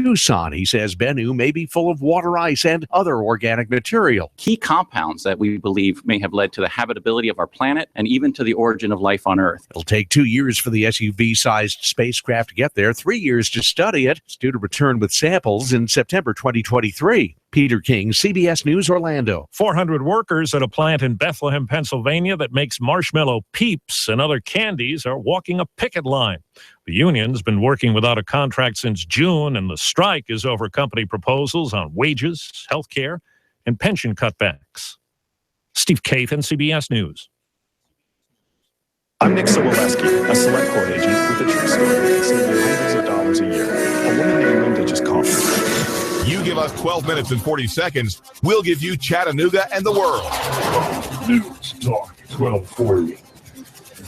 Tucson. He says Bennu may be full of water ice and other organic material. Key compounds that we believe may have led to the habitability of our planet and even to the origin of life on Earth. It'll take 2 years for the SUV-sized spacecraft to get there, 3 years to study it. It's due to return with samples in September 2023. Peter King, CBS News, Orlando. 400 workers at a plant in Bethlehem, Pennsylvania that makes marshmallow peeps and other candies are walking a picket line. The union's been working without a contract since June, and the strike is over company proposals on wages, health care, and pension cutbacks. Steve Kathan, CBS News. I'm Nick Soboleski, a select court agent with a true story that saved you hundreds of dollars a year. A woman named Linda just called me. You give us 12 minutes and 40 seconds, we'll give you Chattanooga and the world. News Talk 1240.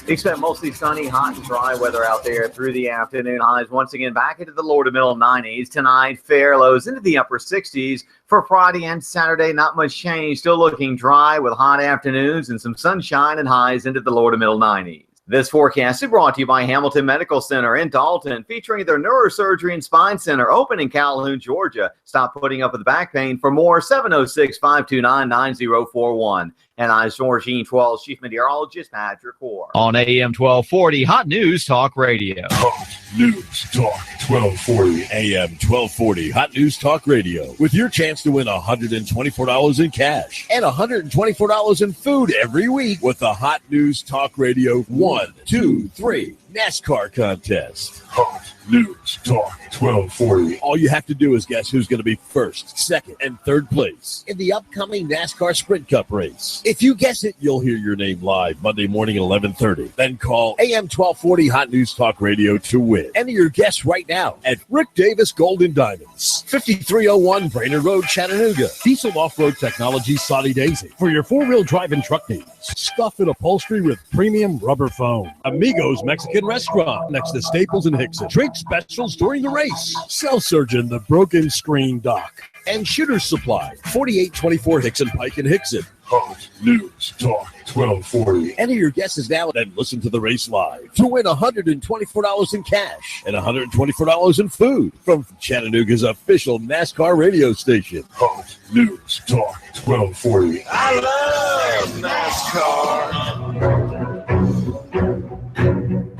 Expect mostly sunny, hot, and dry weather out there through the afternoon. Highs once again back into the lower to middle 90s. Tonight, fair lows into the upper 60s. For Friday and Saturday, not much change. Still looking dry with hot afternoons and some sunshine and highs into the lower to middle 90s. This forecast is brought to you by Hamilton Medical Center in Dalton, featuring their neurosurgery and spine center open in Calhoun, Georgia. Stop putting up with back pain. For more, 706-529-9041. And I'm Georgine 12, Chief Meteorologist Patrick Core. On AM 1240, Hot News Talk Radio. Hot News Talk 1240. AM 1240, Hot News Talk Radio. With your chance to win $124 in cash and $124 in food every week with the Hot News Talk Radio 1, 2, 3 NASCAR contest. Hot News Talk 1240. All you have to do is guess who's going to be first, second, and third place in the upcoming NASCAR Sprint Cup race. If you guess it, you'll hear your name live Monday morning at 11:30. Then call AM 1240 Hot News Talk Radio to win. Enter your guess right now at Rick Davis Gold and Diamonds, 5301 Brainerd Road, Chattanooga. Diesel off-road technology, Saudi Daisy. For your four-wheel drive and truck needs, stuff and upholstery with premium rubber foam. Amigos Mexican Restaurant next to Staples and Hickson. Drink specials during the race. Cell Surgeon, the Broken Screen Doc. And Shooter's Supply, 4824 Hickson Pike in Hickson. Hot News Talk 1240. Enter your guesses now and then listen to the race live to win $124 in cash and $124 in food from Chattanooga's official NASCAR radio station. Hot News Talk 1240. I love NASCAR.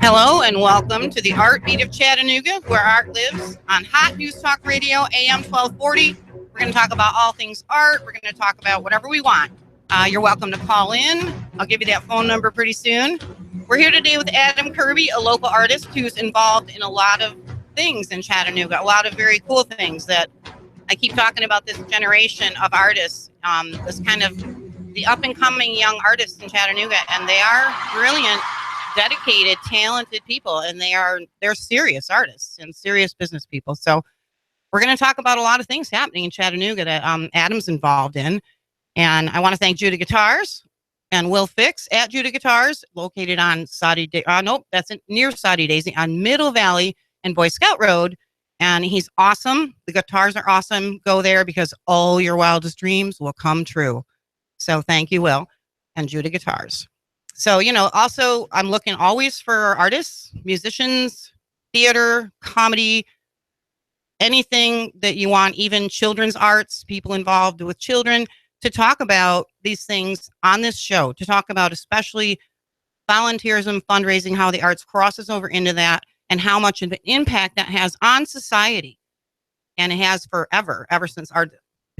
Hello and welcome to the Art Beat of Chattanooga, where art lives on Hot News Talk Radio, AM 1240. We're going to talk about all things art. We're going to talk about whatever we want. You're welcome to call in. I'll give you that phone number pretty soon. We're here today with Adam Kirby, a local artist who's involved in a lot of things in Chattanooga, a lot of very cool things that I keep talking about. This generation of artists, this kind of the up-and-coming young artists in Chattanooga, and they are brilliant, dedicated, talented people, and they're serious artists and serious business people. So we're going to talk about a lot of things happening in Chattanooga that Adam's involved in. And I want to thank Judah Guitars and Will Fix at Judah Guitars, located on near Saudi Daisy on Middle Valley and Boy Scout Road. And he's awesome. The guitars are awesome. Go there because all your wildest dreams will come true. So thank you, Will, and Judah Guitars. So, also I'm looking always for artists, musicians, theater, comedy, anything that you want, even children's arts, people involved with children, to talk about these things on this show, to talk about especially volunteerism, fundraising, how the arts crosses over into that, and how much of an impact that has on society. And it has forever, ever since art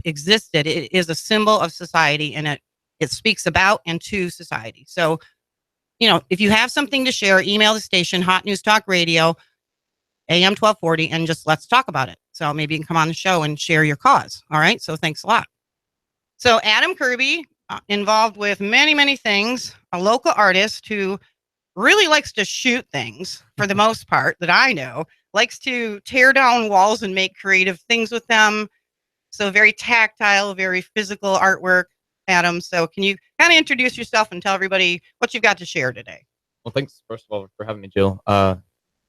existed. It is a symbol of society, and it speaks about and to society. So, if you have something to share, email the station, Hot News Talk Radio, AM 1240, and just let's talk about it. So maybe you can come on the show and share your cause. All right. So thanks a lot. So Adam Kirby, involved with many, many things, a local artist who really likes to shoot things for the most part that I know, likes to tear down walls and make creative things with them. So very tactile, very physical artwork, Adam. So can you kind of introduce yourself and tell everybody what you've got to share today? Well, thanks, first of all, for having me, Jill. I'm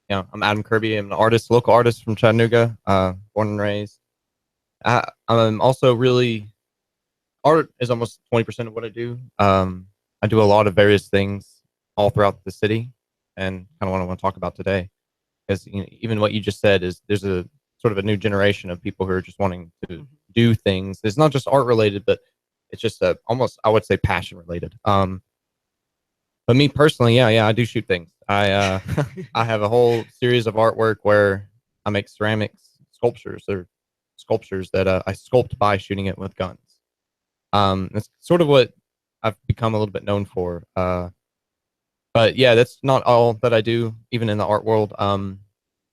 Adam Kirby. I'm an artist, local artist from Chattanooga, born and raised. I'm also really... Art is almost 20% of what I do. I do a lot of various things all throughout the city, and kind of what I want to talk about today. Because even what you just said is there's a sort of a new generation of people who are just wanting to do things. It's not just art related, but it's just almost, I would say, passion related. But me personally, yeah, I do shoot things. I have a whole series of artwork where I make ceramics sculptures that I sculpt by shooting it with guns. That's sort of what I've become a little bit known for. But yeah, that's not all that I do, even in the art world.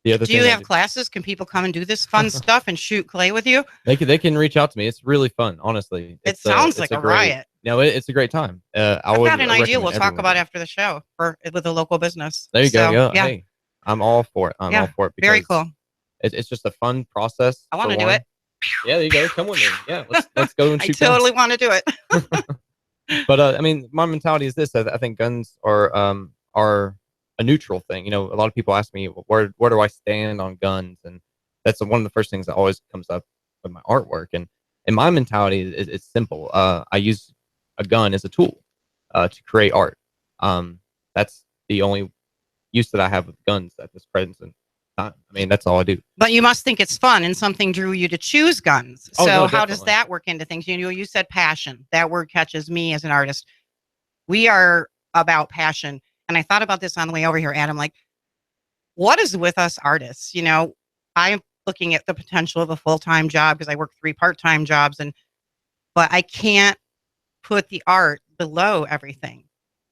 The other do you have classes? Can people come and do this fun stuff and shoot clay with you? They can reach out to me. It's really fun, honestly. It sounds like a riot. No, it's a great time. I've got an idea we'll talk about after the show with a local business. There you go. Yeah. Hey, I'm all for it. I'm all for it. Very cool. It's just a fun process. I want to do it. Yeah, there you go. Come with me. Yeah, let's go and shoot. I totally want to do it. But I mean, my mentality is this: I think guns are a neutral thing. You know, a lot of people ask me where do I stand on guns, and that's one of the first things that always comes up with my artwork. And my mentality is simple. I use a gun as a tool to create art. That's the only use that I have with guns at this present time. I mean, that's all I do. But you must think it's fun, and something drew you to choose guns. Oh, so no, how does that work into things? You know, you said passion. That word catches me as an artist. We are about passion. And I thought about this on the way over here, Adam, like, what is with us artists? You know, I'm looking at the potential of a full-time job because I work 3 part-time jobs, but I can't put the art below everything.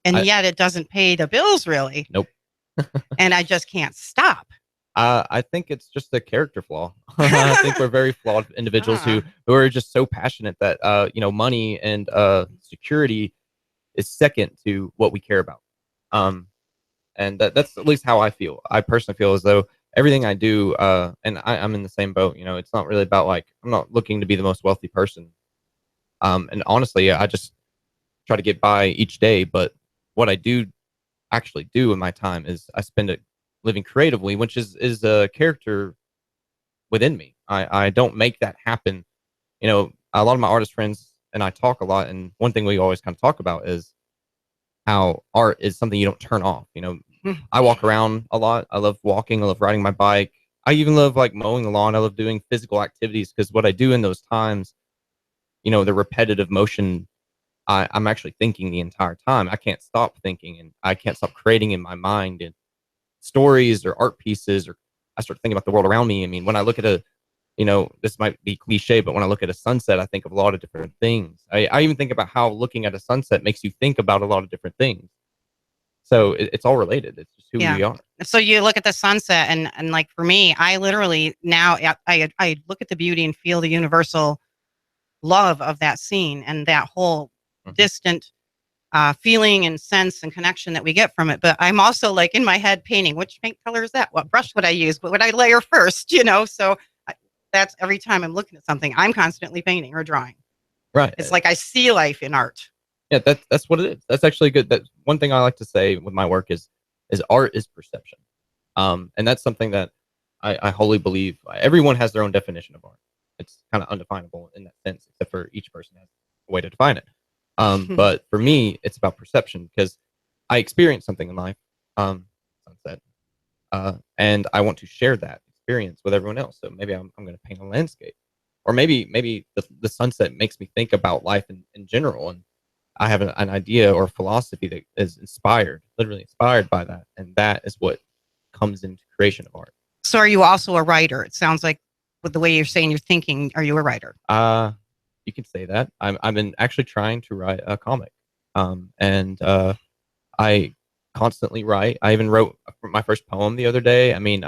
And yet it doesn't pay the bills, really. Nope. And I just can't stop. I think it's just a character flaw. I think we're very flawed individuals who are just so passionate that, money and security is second to what we care about. And that's at least how I feel. I personally feel as though everything I do, and I'm in the same boat. You know, it's not really about I'm not looking to be the most wealthy person. And honestly, I just try to get by each day. But what I do actually do in my time is I spend it living creatively, which is a character within me. I don't make that happen. You know, a lot of my artist friends and I talk a lot, and one thing we always kind of talk about is how art is something you don't turn off. You know, I walk around a lot. I love walking. I love riding my bike. I even love mowing the lawn. I love doing physical activities because what I do in those times, you know, the repetitive motion, I'm actually thinking the entire time. I can't stop thinking, and I can't stop creating in my mind and stories or art pieces, or I start thinking about the world around me. I mean, when I look at this might be cliche, but when I look at a sunset, I think of a lot of different things. I even think about how looking at a sunset makes you think about a lot of different things. So it's all related. It's just who we are. So you look at the sunset, and like for me, I literally now I look at the beauty and feel the universal love of that scene and that whole distant feeling and sense and connection that we get from it. But I'm also in my head painting, which paint color is that? What brush would I use? What would I layer first? You know, so that's every time I'm looking at something, I'm constantly painting or drawing. Right. It's like I see life in art. Yeah, that's what it is. That's actually good. That's one thing I like to say with my work is art is perception. And that's something that I wholly believe. Everyone has their own definition of art. It's kind of undefinable in that sense, except for each person has a way to define it. But for me, it's about perception because I experienced something in life, sunset, and I want to share that experience with everyone else. So maybe I'm going to paint a landscape, or maybe the sunset makes me think about life in general, and I have an idea or philosophy that is literally inspired by that, and that is what comes into creation of art. So are you also a writer? It sounds like with the way you're saying you're thinking, are you a writer? You can say that. I've been actually trying to write a comic, and I constantly write. I even wrote my first poem the other day. I mean,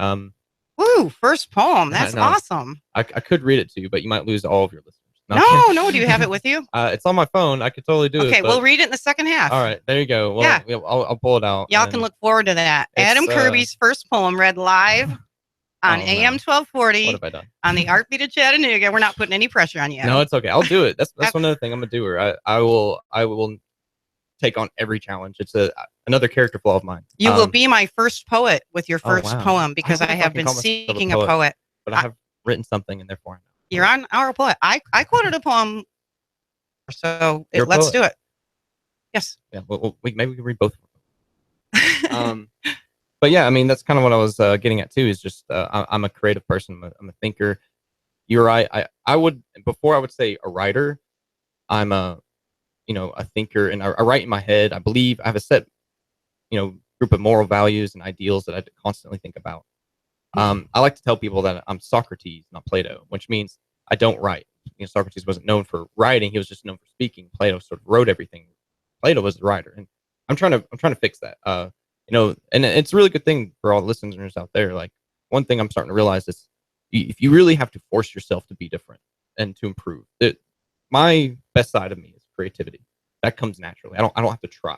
woo, first poem. That's awesome. I could read it to you, but you might lose all of your listeners. No. Do you have it with you? It's on my phone. I could totally do it. Okay, we'll read it in the second half. All right, there you go. Well, yeah. I'll pull it out. Y'all can look forward to that. Adam Kirby's first poem read live on AM 1240. What have I done? On the Art Beat of Chattanooga. We're not putting any pressure on you. No, it's okay. I'll do it. That's one other thing. I'm a doer. I will take on every challenge. It's another character flaw of mine. You will be my first poet with your first poem because I have been seeking a poet. But I have written something in there for him. You're on our poet. I quoted a poem, so let's do it. Yes. Yeah. Well, maybe we can read both. But But yeah, I mean, that's kind of what I was getting at too. Is just I'm a creative person. I'm a thinker. You're right. I would, before I would say a writer, I'm a thinker, and I write in my head. I believe I have a set group of moral values and ideals that I constantly think about. I like to tell people that I'm Socrates, not Plato, which means I don't write. Socrates wasn't known for writing; he was just known for speaking. Plato sort of wrote everything. Plato was the writer, and I'm trying to fix that. And it's a really good thing for all the listeners out there. Like, one thing I'm starting to realize is, if you really have to force yourself to be different and to improve, my best side of me is creativity. That comes naturally. I don't have to try.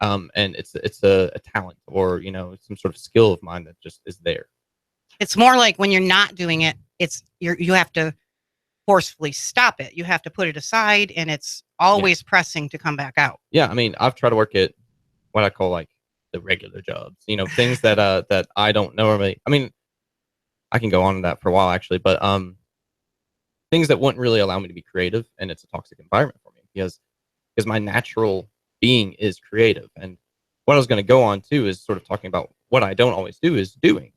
And it's a talent, or some sort of skill of mine that just is there. It's more like when you're not doing it, you have to forcefully stop it. You have to put it aside, and it's always pressing to come back out. Yeah, I mean, I've tried to work at what I call like the regular jobs. Things that that I don't normally. I mean, I can go on to that for a while actually, but things that wouldn't really allow me to be creative, and it's a toxic environment for me because my natural being is creative. And what I was going to go on to is sort of talking about what I don't always do is doing.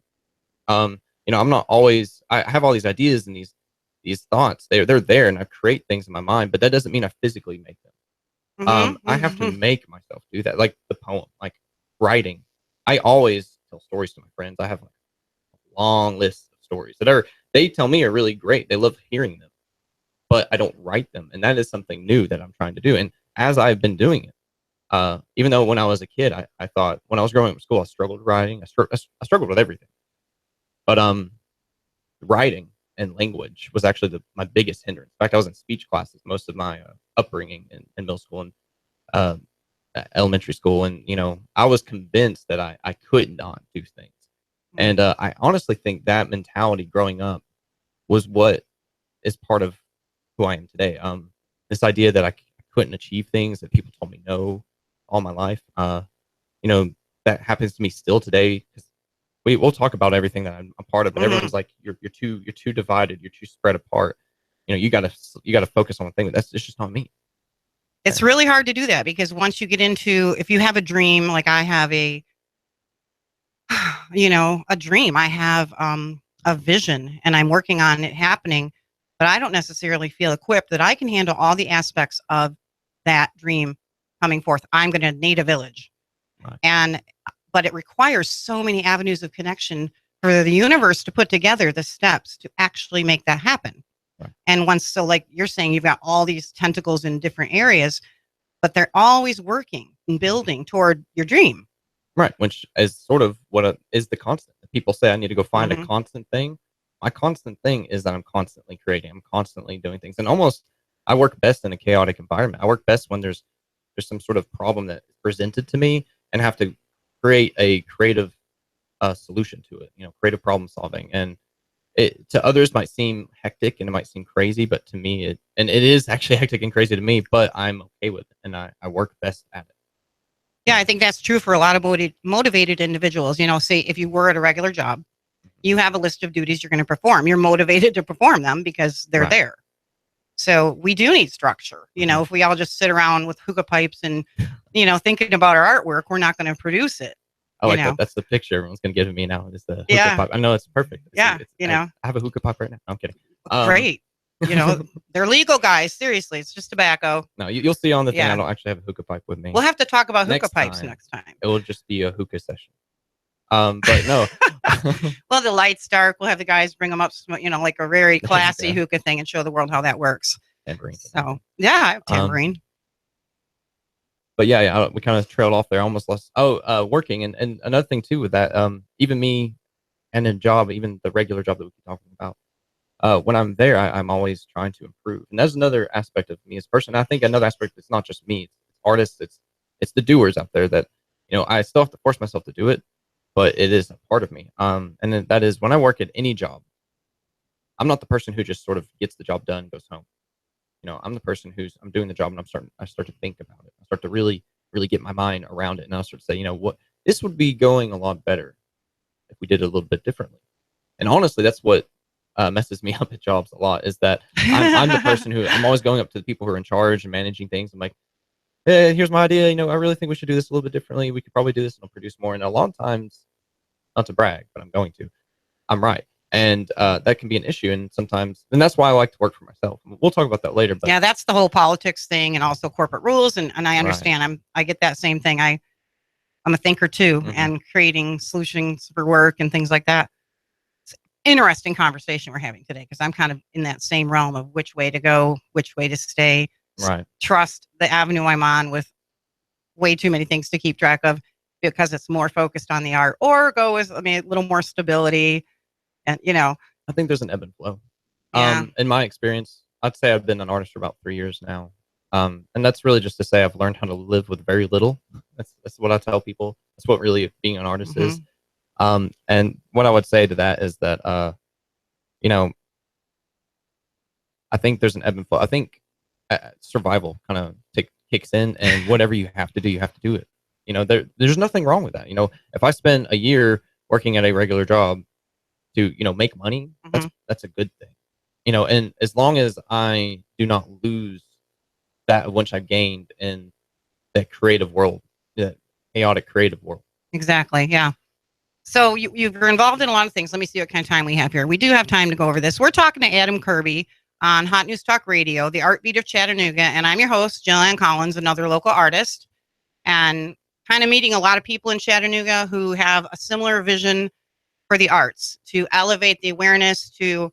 I'm not always. I have all these ideas and these thoughts. They're there, and I create things in my mind, but that doesn't mean I physically make them. I have to make myself do that, like the poem, like writing. I always tell stories to my friends. I have like a long list of stories that they tell me are really great. They love hearing them, but I don't write them, and that is something new that I'm trying to do. And as I've been doing it, even though when I was a kid, I thought when I was growing up in school, I struggled with writing. I struggled with everything, but writing and language was actually my biggest hindrance. In fact, I was in speech classes most of my upbringing in middle school and elementary school, and I was convinced that I could not do things. And I honestly think that mentality growing up was what is part of who I am today. This idea that I couldn't achieve things, that people told me no all my life. That happens to me still today, because we'll talk about everything that I'm a part of, but everyone's like, you're too divided, you're too spread apart. You gotta focus on one thing. It's just not me. It's really hard to do that, because once you get into, if you have a dream, like I have a dream, I have a vision, and I'm working on it happening, but I don't necessarily feel equipped that I can handle all the aspects of that dream coming forth. I'm going to need a village. Right. But it requires so many avenues of connection for the universe to put together the steps to actually make that happen. Right. And so like you're saying, you've got all these tentacles in different areas, but they're always working and building toward your dream. Right. Which is sort of what is the constant. People say I need to go find a constant thing. My constant thing is that I'm constantly creating. I'm constantly doing things. And almost I work best in a chaotic environment. I work best when there's some sort of problem that is presented to me, and have to create a creative solution to it, creative problem solving. And it to others might seem hectic and it might seem crazy, but to me it is actually hectic and crazy to me, but I'm okay with it, and I work best at it. Yeah, I think that's true for a lot of motivated individuals. Say if you were at a regular job, you have a list of duties you're going to perform. You're motivated to perform them because they're there. So we do need structure. If we all just sit around with hookah pipes and, thinking about our artwork, we're not going to produce it. I like that. That's the picture everyone's going to give me now. Is the hookah pipe. I know it's perfect. I have a hookah pipe right now. I'm kidding. Great. They're legal, guys. Seriously, it's just tobacco. No, you'll see on the thing. I don't actually have a hookah pipe with me. We'll have to talk about hookah pipes next time. It will just be a hookah session. But no. Well, the light's dark. We'll have the guys bring them up, like a very classy hookah thing, and show the world how that works. Tambourine. So I have tambourine. But yeah, we kind of trailed off there. I almost lost. Working, and another thing too with that, even me, and a job, even the regular job that we keep talking about. When I'm there, I'm always trying to improve, and that's another aspect of me as a person. I think another aspect, it's not just me, it's artists, it's the doers out there that I still have to force myself to do it, but it is a part of me. And then that is when I work at any job, I'm not the person who just sort of gets the job done and goes home. I'm the person I'm doing the job, and I start to think about it. I start to really, really get my mind around it, and I'll start to say, what this would be going a lot better if we did it a little bit differently. And honestly, that's what messes me up at jobs a lot, is that I'm the person who I'm always going up to the people who are in charge and managing things. I'm like, hey, here's my idea. I really think we should do this a little bit differently. We could probably do this and it'll produce more. And a lot of times not to brag, but I'm going to. I'm right. And that can be an issue. And sometimes, and that's why I like to work for myself. We'll talk about that later. But yeah, that's the whole politics thing and also corporate rules. And I understand. I get that same thing. I'm a thinker too, and creating solutions for work and things like that. It's an interesting conversation we're having today, because I'm kind of in that same realm of which way to go, which way to stay. Right. Trust the avenue I'm on with way too many things to keep track of because it's more focused on the art, or go with, a little more stability. And, I think there's an ebb and flow. Yeah. In my experience, I'd say I've been an artist for about 3 years now. And that's really just to say I've learned how to live with very little. That's what I tell people. That's what really being an artist is. And what I would say to that is that, I think there's an ebb and flow. I think survival kind of kicks in, and whatever you have to do, you have to do it. There's nothing wrong with that. If I spend a year working at a regular job to, make money, that's a good thing. And as long as I do not lose that which I gained in that creative world, that chaotic creative world. Exactly. Yeah. So you're involved in a lot of things. Let me see what kind of time we have here. We do have time to go over this. We're talking to Adam Kirby on Hot News Talk Radio, the Art Beat of Chattanooga. And I'm your host, Jillian Collins, another local artist, and kind of meeting a lot of people in Chattanooga who have a similar vision for the arts, to elevate the awareness, to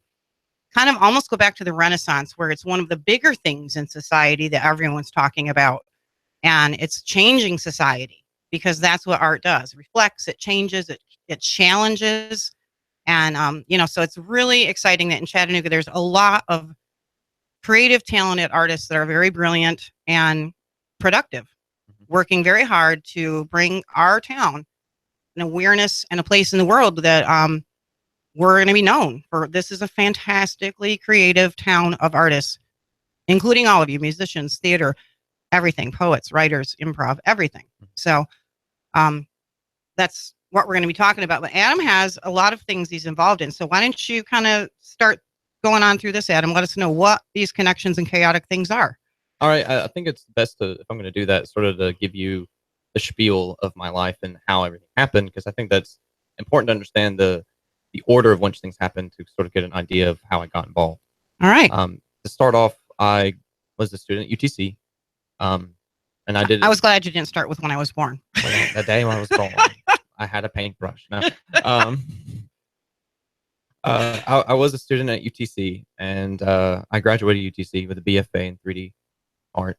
kind of almost go back to the Renaissance, where it's one of the bigger things in society that everyone's talking about. And it's changing society, because that's what art does. It reflects, it changes, it challenges. And, so it's really exciting that in Chattanooga, there's a lot of creative, talented artists that are very brilliant and productive, working very hard to bring our town an awareness and a place in the world that we're going to be known for. This is a fantastically creative town of artists, including all of you, musicians, theater, everything, poets, writers, improv, everything. So that's what we're going to be talking about. But Adam has a lot of things he's involved in. So why don't you kind of start going on through this, Adam? Let us know what these connections and chaotic things are. All right. I think it's best to, if I'm going to do that, sort of to give you the spiel of my life and how everything happened, because I think that's important to understand the order of which things happen, to sort of get an idea of how I got involved. All right. To start off, I was a student at UTC. And I was glad you didn't start with when I was born. The day when I was born, I had a paintbrush. No. I was a student at UTC, and I graduated UTC with a BFA in 3D art.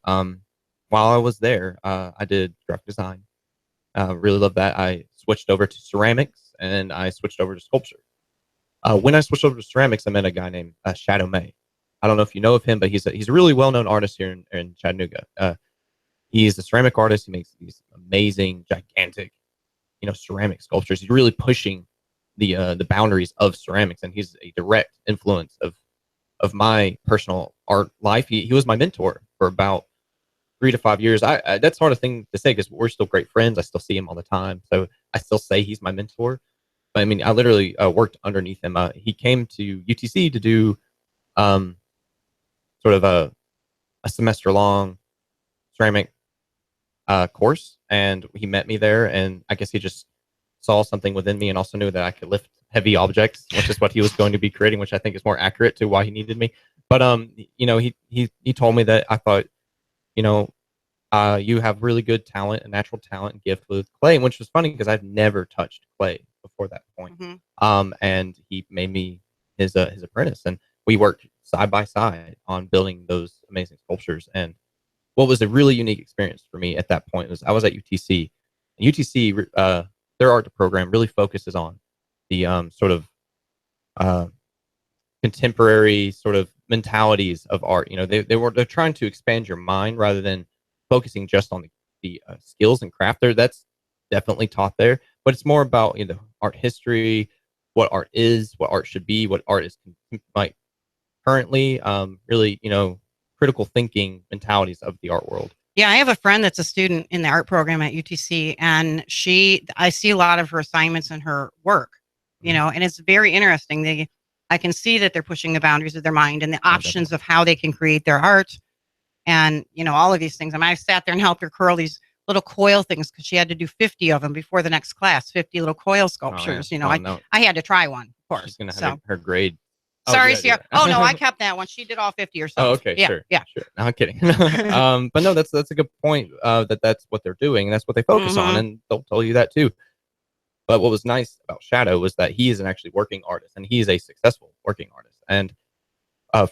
While I was there, I did graphic design. Really loved that. I switched over to ceramics, and I switched over to sculpture. When I switched over to ceramics, I met a guy named Shadow May. I don't know if you know of him, but he's a really well-known artist here in Chattanooga. He's a ceramic artist. He makes these amazing, gigantic, ceramic sculptures. He's really pushing the boundaries of ceramics, and he's a direct influence of my personal art life. He was my mentor for about 3 to 5 years. That's a hard thing to say, because we're still great friends. I still see him all the time, so I still say he's my mentor. But I mean, I literally worked underneath him. He came to UTC to do sort of a semester-long ceramic course, and he met me there, and I guess he just saw something within me, and also knew that I could lift heavy objects, which is what he was going to be creating, which I think is more accurate to why he needed me. But he told me that I thought, you have really good talent, a natural talent and gift with clay, which was funny because I've never touched clay before that point. And he made me his apprentice, and we worked side by side on building those amazing sculptures. And what was a really unique experience for me at that point was I was at UTC. And UTC, their art program really focuses on the sort of contemporary sort of mentalities of art. They're trying to expand your mind rather than focusing just on the skills and craft there. That's definitely taught there, but it's more about art history, what art is, what art should be, what art is like currently. Really, critical thinking mentalities of the art world. Yeah, I have a friend that's a student in the art program at UTC, and I see a lot of her assignments in her work, and it's very interesting. I can see that they're pushing the boundaries of their mind and the options of how they can create their art, and all of these things. I mean, I sat there and helped her curl these little coil things because she had to do 50 of them before the next class, 50 little coil sculptures. Oh, yeah. You know, I had to try one, of course. She's going to have her grade. Sorry, Sierra. Oh, no, I kept that one. She did all 50 herself. Oh, okay, yeah, sure. Yeah. Sure. No, I'm kidding. But no, that's a good point, that's what they're doing, and that's what they focus on, and they'll tell you that too. But what was nice about Shadow was that he is an actually working artist, and he is a successful working artist. And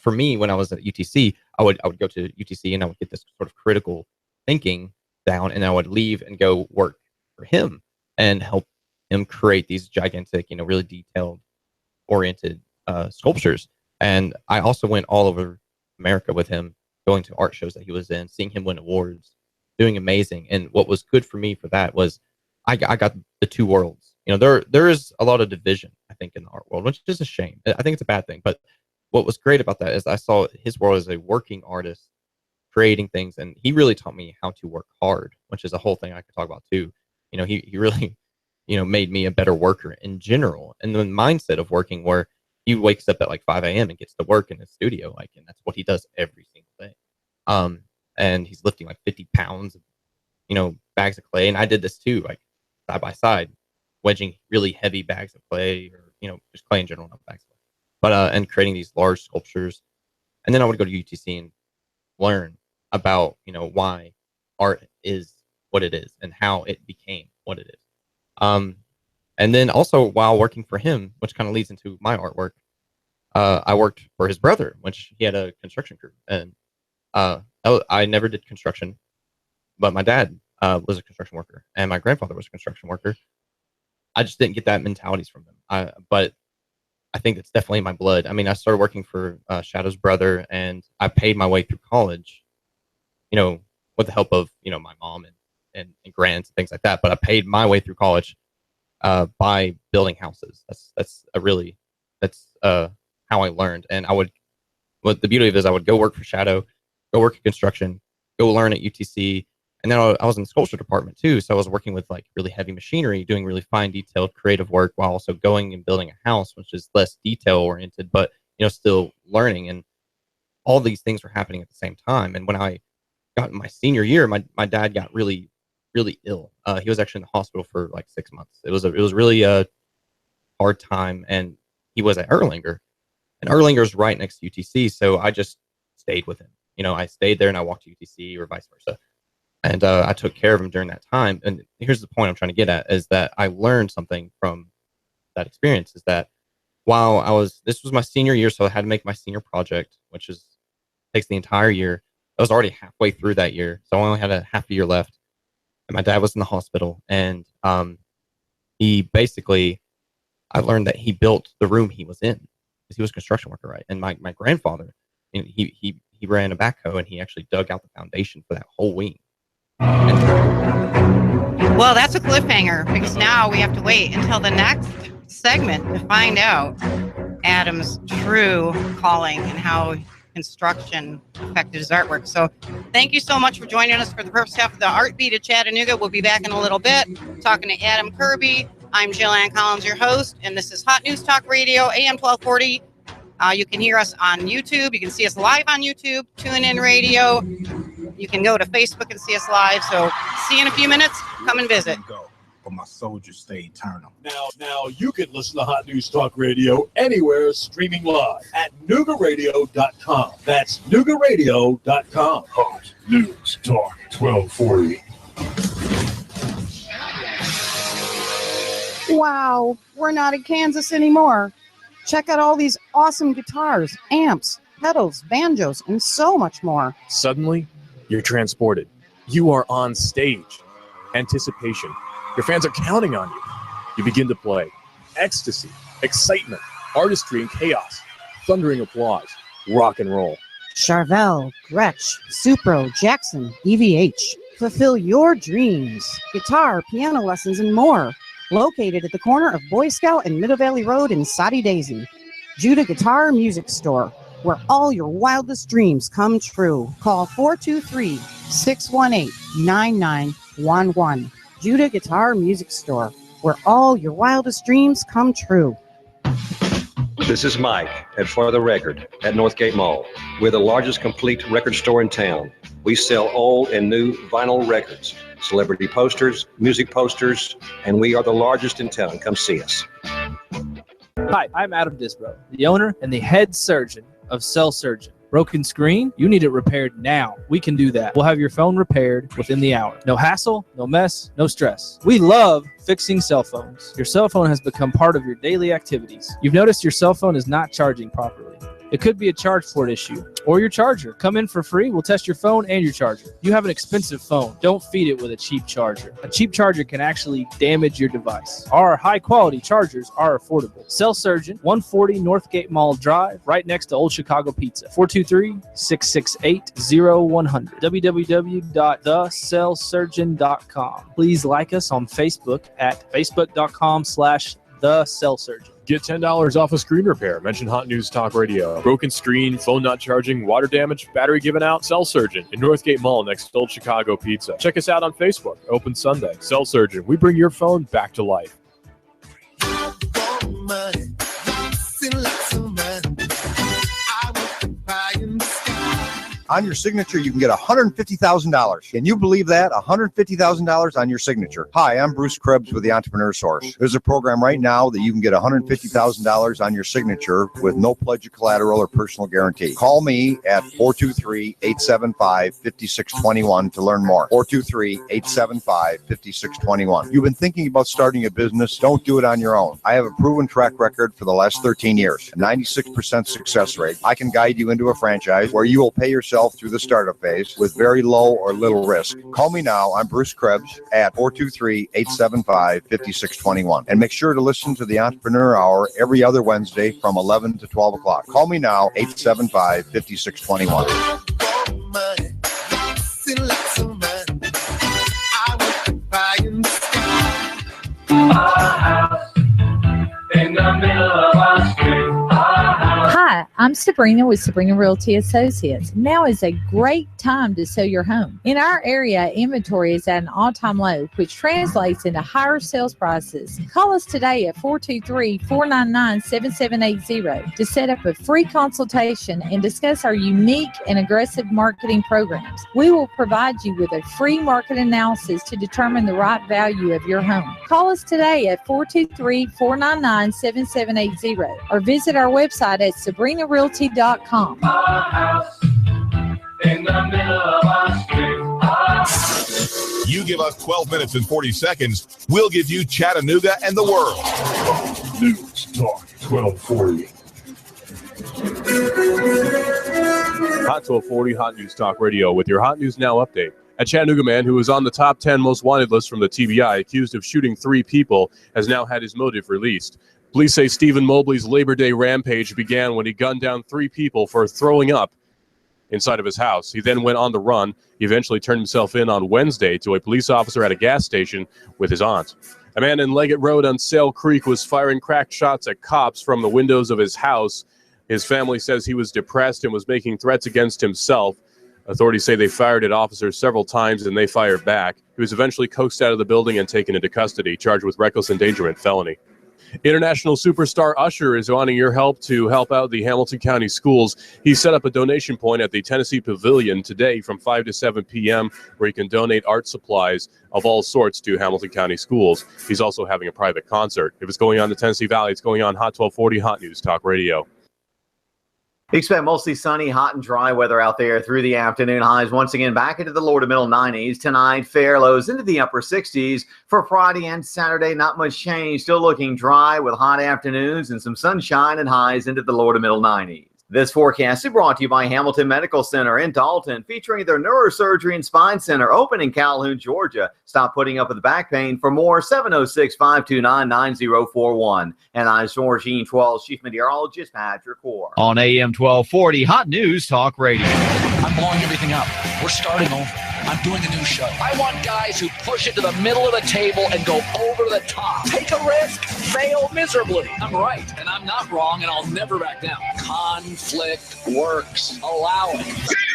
for me, when I was at UTC, I would go to UTC and I would get this sort of critical thinking down, and I would leave and go work for him and help him create these gigantic, really detailed oriented sculptures. And I also went all over America with him, going to art shows that he was in, seeing him win awards, doing amazing. And what was good for me for that was I got the two worlds. There is a lot of division, I think, in the art world, which is a shame. I think it's a bad thing. But what was great about that is I saw his world as a working artist creating things, and he really taught me how to work hard, which is a whole thing I could talk about too. He really, made me a better worker in general. And the mindset of working where he wakes up at like 5 a.m. and gets to work in his studio, and that's what he does every single day. And he's lifting like 50 pounds of, bags of clay. And I did this too, like side by side, wedging really heavy bags of clay, or, just clay in general, not bags of clay. But, and creating these large sculptures. And then I would go to UTC and learn about, why art is what it is and how it became what it is. And then also while working for him, which kind of leads into my artwork, I worked for his brother, which he had a construction crew. And I never did construction, but my dad was a construction worker and my grandfather was a construction worker. I just didn't get that mentalities from them. But I think it's definitely in my blood. I mean, I started working for Shadow's brother, and I paid my way through college, with the help of, my mom and grants and things like that. But I paid my way through college by building houses. That's how I learned. And what the beauty of it is I would go work for Shadow, go work in construction, go learn at UTC. And then I was in the sculpture department too. So I was working with like really heavy machinery, doing really fine detailed creative work while also going and building a house, which is less detail oriented, but, still learning. And all these things were happening at the same time. And when I got in my senior year, my dad got really, really ill. He was actually in the hospital for like 6 months. It was really a hard time. And he was at Erlanger, and Erlanger is right next to UTC. So I just stayed with him. I stayed there and I walked to UTC or vice versa. And I took care of him during that time. And here's the point I'm trying to get at, is that I learned something from that experience, is that while this was my senior year, so I had to make my senior project, which takes the entire year. I was already halfway through that year. So I only had a half a year left. And my dad was in the hospital. And he basically, I learned that he built the room he was in because he was a construction worker, right? And my grandfather, he ran a backhoe and he actually dug out the foundation for that whole wing. Well, that's a cliffhanger because now we have to wait until the next segment to find out Adam's true calling and how construction affected his artwork. So thank you so much for joining us for the first half of the Art Beat of Chattanooga. We'll be back in a little bit talking to Adam Kirby. I'm Jill Ann Collins, your host, and this is Hot News Talk Radio, AM 1240. You can hear us on YouTube. You can see us live on YouTube, TuneIn Radio. You can go to Facebook and see us live. So see you in a few minutes. Come and visit. But my soldiers stay eternal. Now you can listen to Hot News Talk Radio anywhere streaming live at Noogaradio.com. That's Noogaradio.com. Hot News Talk 1240. Wow, we're not in Kansas anymore. Check out all these awesome guitars, amps, pedals, banjos, and so much more. Suddenly, you're transported. You are on stage. Anticipation. Your fans are counting on you. You begin to play. Ecstasy, excitement, artistry and chaos, thundering applause, rock and roll. Charvel, Gretsch, Supro, Jackson, EVH. Fulfill your dreams. Guitar, piano lessons, and more. Located at the corner of Boy Scout and Middle Valley Road in Soddy Daisy. Judah Guitar Music Store, where all your wildest dreams come true. Call 423-618-9911. Judah Guitar Music Store, where all your wildest dreams come true. This is Mike at For the Record at Northgate Mall. We're the largest complete record store in town. We sell old and new vinyl records, celebrity posters, music posters, and we are the largest in town. Come see us. Hi, I'm Adam Disbro, the owner and the head surgeon of Cell Surgeon. Broken screen? You need it repaired now. We can do that. We'll have your phone repaired within the hour. No hassle, no mess, no stress. We love fixing cell phones. Your cell phone has become part of your daily activities. You've noticed your cell phone is not charging properly. It could be a charge port issue or your charger. Come in for free. We'll test your phone and your charger. You have an expensive phone. Don't feed it with a cheap charger. A cheap charger can actually damage your device. Our high quality chargers are affordable. Cell Surgeon, 140 Northgate Mall Drive, right next to Old Chicago Pizza. 423-668-0100. www.thecellsurgeon.com. Please like us on Facebook at facebook.com/thecellsurgeon. Get $10 off a screen repair. Mention Hot News Talk Radio. Broken screen, phone not charging, water damage, battery given out. Cell Surgeon in Northgate Mall next to Old Chicago Pizza. Check us out on Facebook. Open Sunday. Cell Surgeon. We bring your phone back to life. On your signature, you can get $150,000. Can you believe that? $150,000 on your signature. Hi, I'm Bruce Krebs with the Entrepreneur Source. There's a program right now that you can get $150,000 on your signature with no pledge of collateral or personal guarantee. Call me at 423-875-5621 to learn more. 423-875-5621. You've been thinking about starting a business? Don't do it on your own. I have a proven track record for the last 13 years, a 96% success rate. I can guide you into a franchise where you will pay yourself through the startup phase with very low or little risk. Call me now. I'm Bruce Krebs at 423-875-5621. And make sure to listen to the Entrepreneur Hour every other Wednesday from 11 to 12 o'clock. Call me now, 875-5621. Hi, I'm Sabrina with Sabrina Realty Associates. Now is a great time to sell your home. In our area, inventory is at an all-time low, which translates into higher sales prices. Call us today at 423-499-7780 to set up a free consultation and discuss our unique and aggressive marketing programs. We will provide you with a free market analysis to determine the right value of your home. Call us today at 423-499-7780 or visit our website at sabrinarealty.com. In the middle of our street. You give us 12 minutes and 40 seconds, we'll give you Chattanooga and the world. News Talk 1240. Hot 1240 Hot News Talk Radio with your Hot News Now update. A Chattanooga man who was on the top 10 most wanted list from the TBI, accused of shooting 3 people, has now had his motive released. Police say Stephen Mobley's Labor Day rampage began when he gunned down 3 people for throwing up inside of his house. He then went on the run. He eventually turned himself in on Wednesday to a police officer at a gas station with his aunt. A man in Leggett Road on Sail Creek was firing cracked shots at cops from the windows of his house. His family says he was depressed and was making threats against himself. Authorities say they fired at officers several times and they fired back. He was eventually coaxed out of the building and taken into custody, charged with reckless endangerment felony. International superstar Usher is wanting your help to help out the Hamilton County schools. He set up a donation point at the Tennessee Pavilion today from 5 to 7 p.m. where you can donate art supplies of all sorts to Hamilton County schools. He's also having a private concert. If it's going on in the Tennessee Valley, it's going on Hot 1240 Hot News Talk Radio. Expect mostly sunny, hot, and dry weather out there through the afternoon. Highs once again back into the lower to middle 90s. Tonight, fair lows into the upper 60s. For Friday and Saturday, not much change. Still looking dry with hot afternoons and some sunshine and highs into the lower to middle 90s. This forecast is brought to you by Hamilton Medical Center in Dalton, featuring their neurosurgery and spine center open in Calhoun, Georgia. Stop putting up with the back pain. For more, 706-529-9041. And I'm Storm Gene 12 Chief Meteorologist Patrick Core. On AM 1240, Hot News Talk Radio. I'm blowing everything up. We're starting over. I'm doing a new show. I want guys who push it to the middle of the table and go over the top. Take a risk, fail miserably. I'm right, and I'm not wrong, and I'll never back down. Conflict works. Allow it.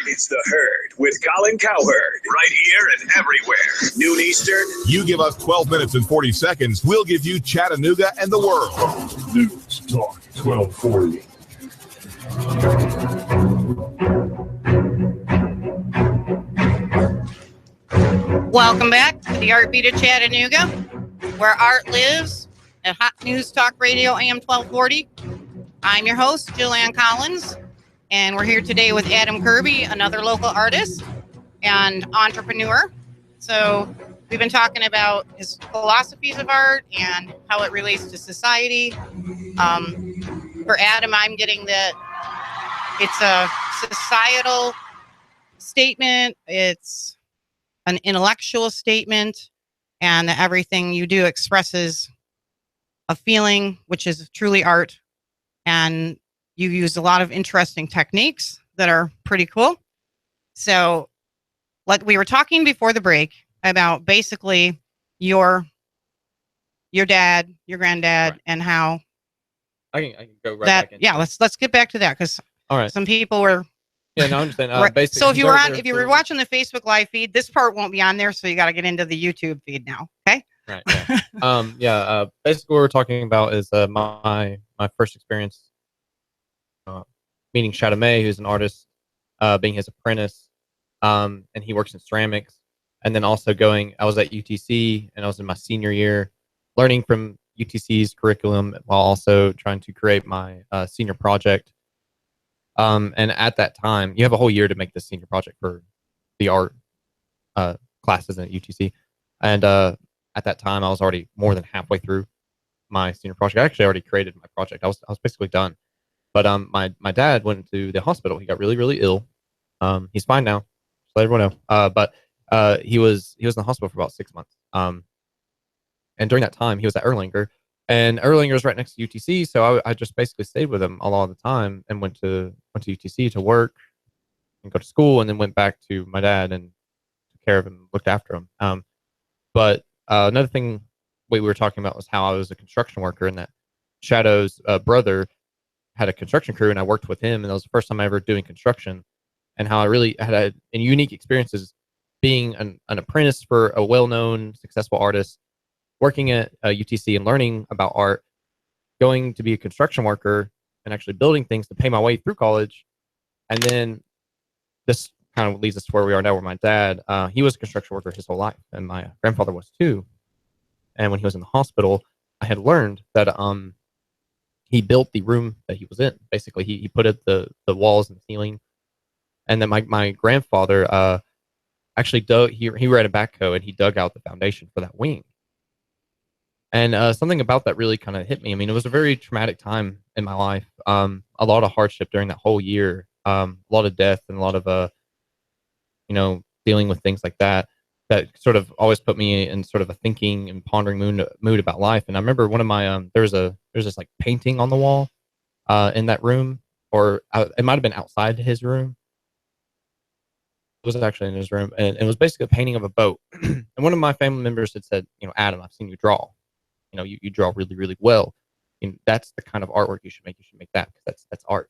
It's The Herd with Colin Cowherd. Right here and everywhere. Noon Eastern. You give us 12 minutes and 40 seconds, we'll give you Chattanooga and the world. News Talk 1240. Welcome back to the Art Beat of Chattanooga, where art lives at Hot News Talk Radio AM 1240. I'm your host, Julianne Collins, and we're here today with Adam Kirby, another local artist and entrepreneur. So we've been talking about his philosophies of art and how it relates to society. For Adam, I'm getting that it's a societal statement, it's an intellectual statement, and that everything you do expresses a feeling, which is truly art. And you use a lot of interesting techniques that are pretty cool. So, like we were talking before the break about basically your dad, your granddad, right, and how I can go right back into yeah, let's get back to that, because all right, some people were yeah, no, I understand. Basically, so if you were watching the Facebook live feed, this part won't be on there, so you got to get into the YouTube feed now. Okay. Right. Yeah. Basically, what we're talking about is my first experience meeting Shadow May, who's an artist, being his apprentice, and he works in ceramics. And then also I was at UTC, and I was in my senior year, learning from UTC's curriculum while also trying to create my senior project. And at that time, you have a whole year to make this senior project for the art classes at UTC. And at that time, I was already more than halfway through my senior project. I actually already created my project. I was basically done. But my dad went to the hospital. He got really, really ill. He's fine now, just let everyone know. But he was in the hospital for about 6 months. And during that time, he was at Erlanger. And Erlanger is right next to UTC, so I just basically stayed with him a lot of the time and went to UTC to work and go to school, and then went back to my dad and took care of him, looked after him. But another thing we were talking about was how I was a construction worker, and that Shadow's brother had a construction crew, and I worked with him, and that was the first time I ever doing construction, and how I really had a unique experiences being an apprentice for a well-known, successful artist, working at UTC and learning about art, going to be a construction worker and actually building things to pay my way through college. And then this kind of leads us to where we are now, where my dad, he was a construction worker his whole life, and my grandfather was too. And when he was in the hospital, I had learned that he built the room that he was in. Basically, he put it the walls and the ceiling. And then my grandfather actually dug, he ran a backhoe and he dug out the foundation for that wing. And something about that really kind of hit me. I mean, it was a very traumatic time in my life. A lot of hardship during that whole year. A lot of death and a lot of, dealing with things like that. That sort of always put me in sort of a thinking and pondering mood about life. And I remember one of my there's this like painting on the wall in that room, or it might have been outside his room. It was actually in his room, and it was basically a painting of a boat. And one of my family members had said, Adam, I've seen you draw. You draw really, really well. That's the kind of artwork you should make. You should make that, because that's art.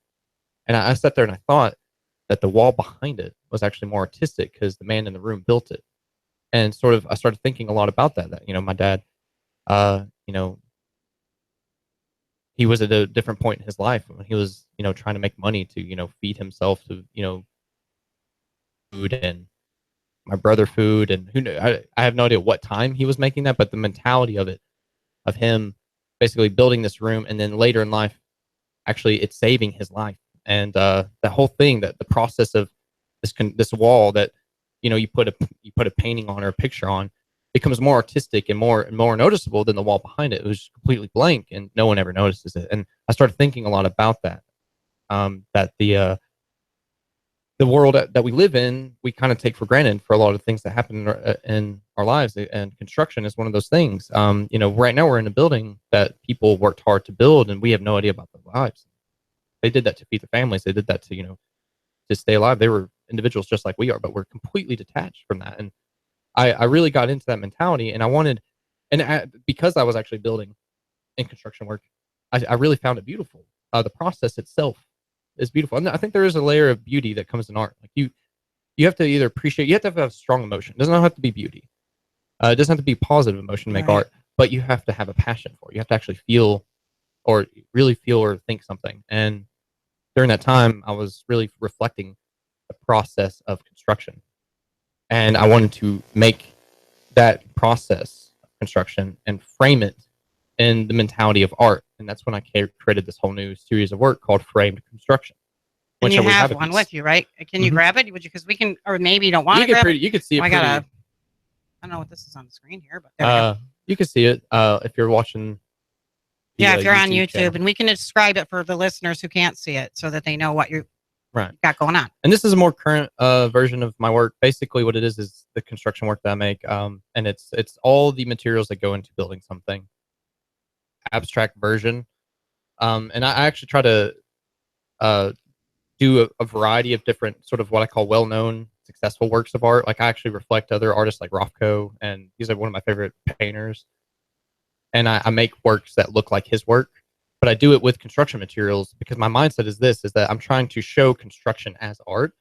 And I sat there and I thought that the wall behind it was actually more artistic because the man in the room built it. And sort of, I started thinking a lot about that. That my dad, he was at a different point in his life when he was, trying to make money to, feed himself, to, food, and my brother food, and who knows, I have no idea what time he was making that, but the mentality of it, of him basically building this room, and then later in life, actually it's saving his life. And the whole thing, that the process of this wall that you put a painting on or a picture on, becomes more artistic and more noticeable than the wall behind it. It was completely blank and no one ever notices it. And I started thinking a lot about that. That the world that we live in, we kind of take for granted for a lot of things that happen in our lives, and construction is one of those things. Right now we're in a building that people worked hard to build, and we have no idea about their lives. They did that to feed their families. They did that to to stay alive. They were individuals just like we are, but we're completely detached from that. And I really got into that mentality, and I wanted, because I was actually building in construction work, I really found it beautiful. The process itself is beautiful. And I think there is a layer of beauty that comes in art. Like you have to either appreciate, you have to have strong emotion. It doesn't have to be beauty. It doesn't have to be positive emotion to make art, but you have to have a passion for it. You have to actually feel, or really feel or think something. And during that time, I was really reflecting the process of construction. And I wanted to make that process of construction and frame it in the mentality of art. And that's when I created this whole new series of work called Framed Construction. And you have one with you, right? Can you grab it? Would you? Because we can, or maybe you don't want to grab it. You can see it. I don't know what this is on the screen here, but there we go. You can see it if you're watching. If you're on YouTube, channel. and we can describe it for the listeners who can't see it, so that they know what you got going on. And this is a more current version of my work. Basically, what it is the construction work that I make, and it's all the materials that go into building something. Abstract version, and I actually try to do a variety of different sort of what I call well-known, successful works of art. Like I actually reflect other artists like Rothko, and he's like one of my favorite painters. And I make works that look like his work, but I do it with construction materials because my mindset is that I'm trying to show construction as art.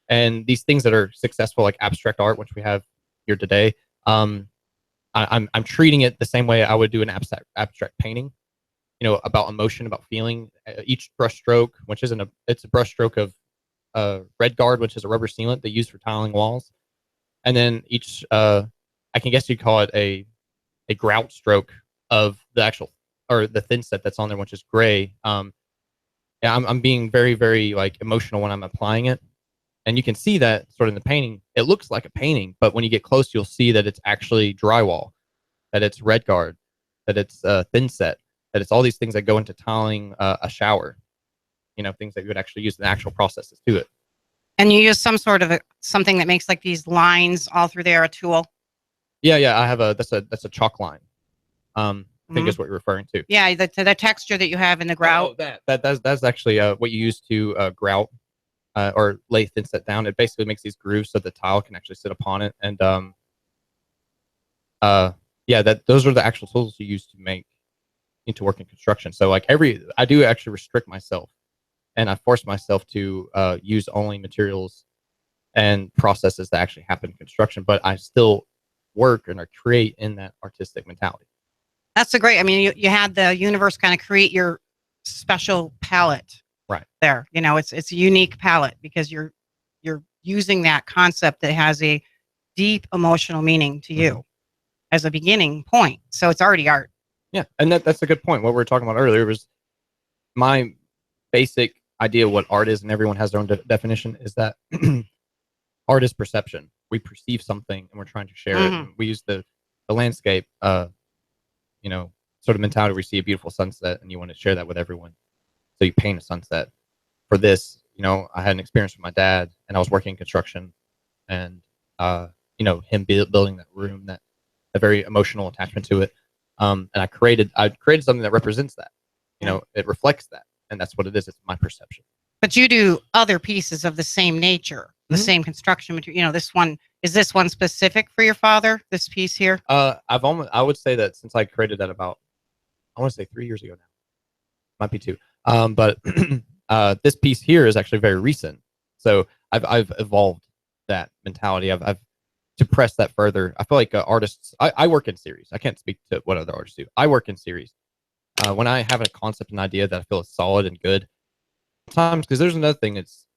And these things that are successful, like abstract art, which we have here today, I'm treating it the same way I would do an abstract painting, about emotion, about feeling. Each brush stroke, which isn't it's a brush stroke of red guard, which is a rubber sealant they use for tiling walls. And then each, I can guess you'd call it a grout stroke of the actual, or the thin set that's on there, which is gray. I'm being very, very like emotional when I'm applying it. And you can see that sort of in the painting. It looks like a painting, but when you get close, you'll see that it's actually drywall, that it's red guard, that it's thin set, that it's all these things that go into tiling a shower, things that you would actually use in the actual processes to it. And you use some sort of something that makes like these lines all through there, a tool. Yeah. I have that's a chalk line. I think is what you're referring to. Yeah, the texture that you have in the grout. That's actually what you use to grout or lay thin set down. It basically makes these grooves so the tile can actually sit upon it. And those are the actual tools you use to make into work in construction. So like I do actually restrict myself, and I force myself to use only materials and processes that actually happen in construction, but I still work and I create in that artistic mentality. That's a great. I mean, you had the universe kind of create your special palette, right there. It's a unique palette because you're using that concept that has a deep emotional meaning to you as a beginning point. So it's already art. Yeah, and that's a good point. What we were talking about earlier was my basic idea of what art is, and everyone has their own definition. Is that art is perception. We perceive something and we're trying to share it. And we use the landscape, sort of mentality where you see a beautiful sunset and you want to share that with everyone. So you paint a sunset. For this, I had an experience with my dad, and I was working in construction, and him building that room, that a very emotional attachment to it. And I created something that represents that. It reflects that, and that's what it is. It's my perception. But you do other pieces of the same nature, the same construction material. This one specific for your father? This piece here? I would say that since I created that about, I want to say 3 years ago now, might be 2. But this piece here is actually very recent. So I've evolved that mentality. I've to press that further. I feel like artists. I work in series. I can't speak to what other artists do. I work in series. When I have a concept, an idea that I feel is solid and good. Sometimes, because there's another thing. It's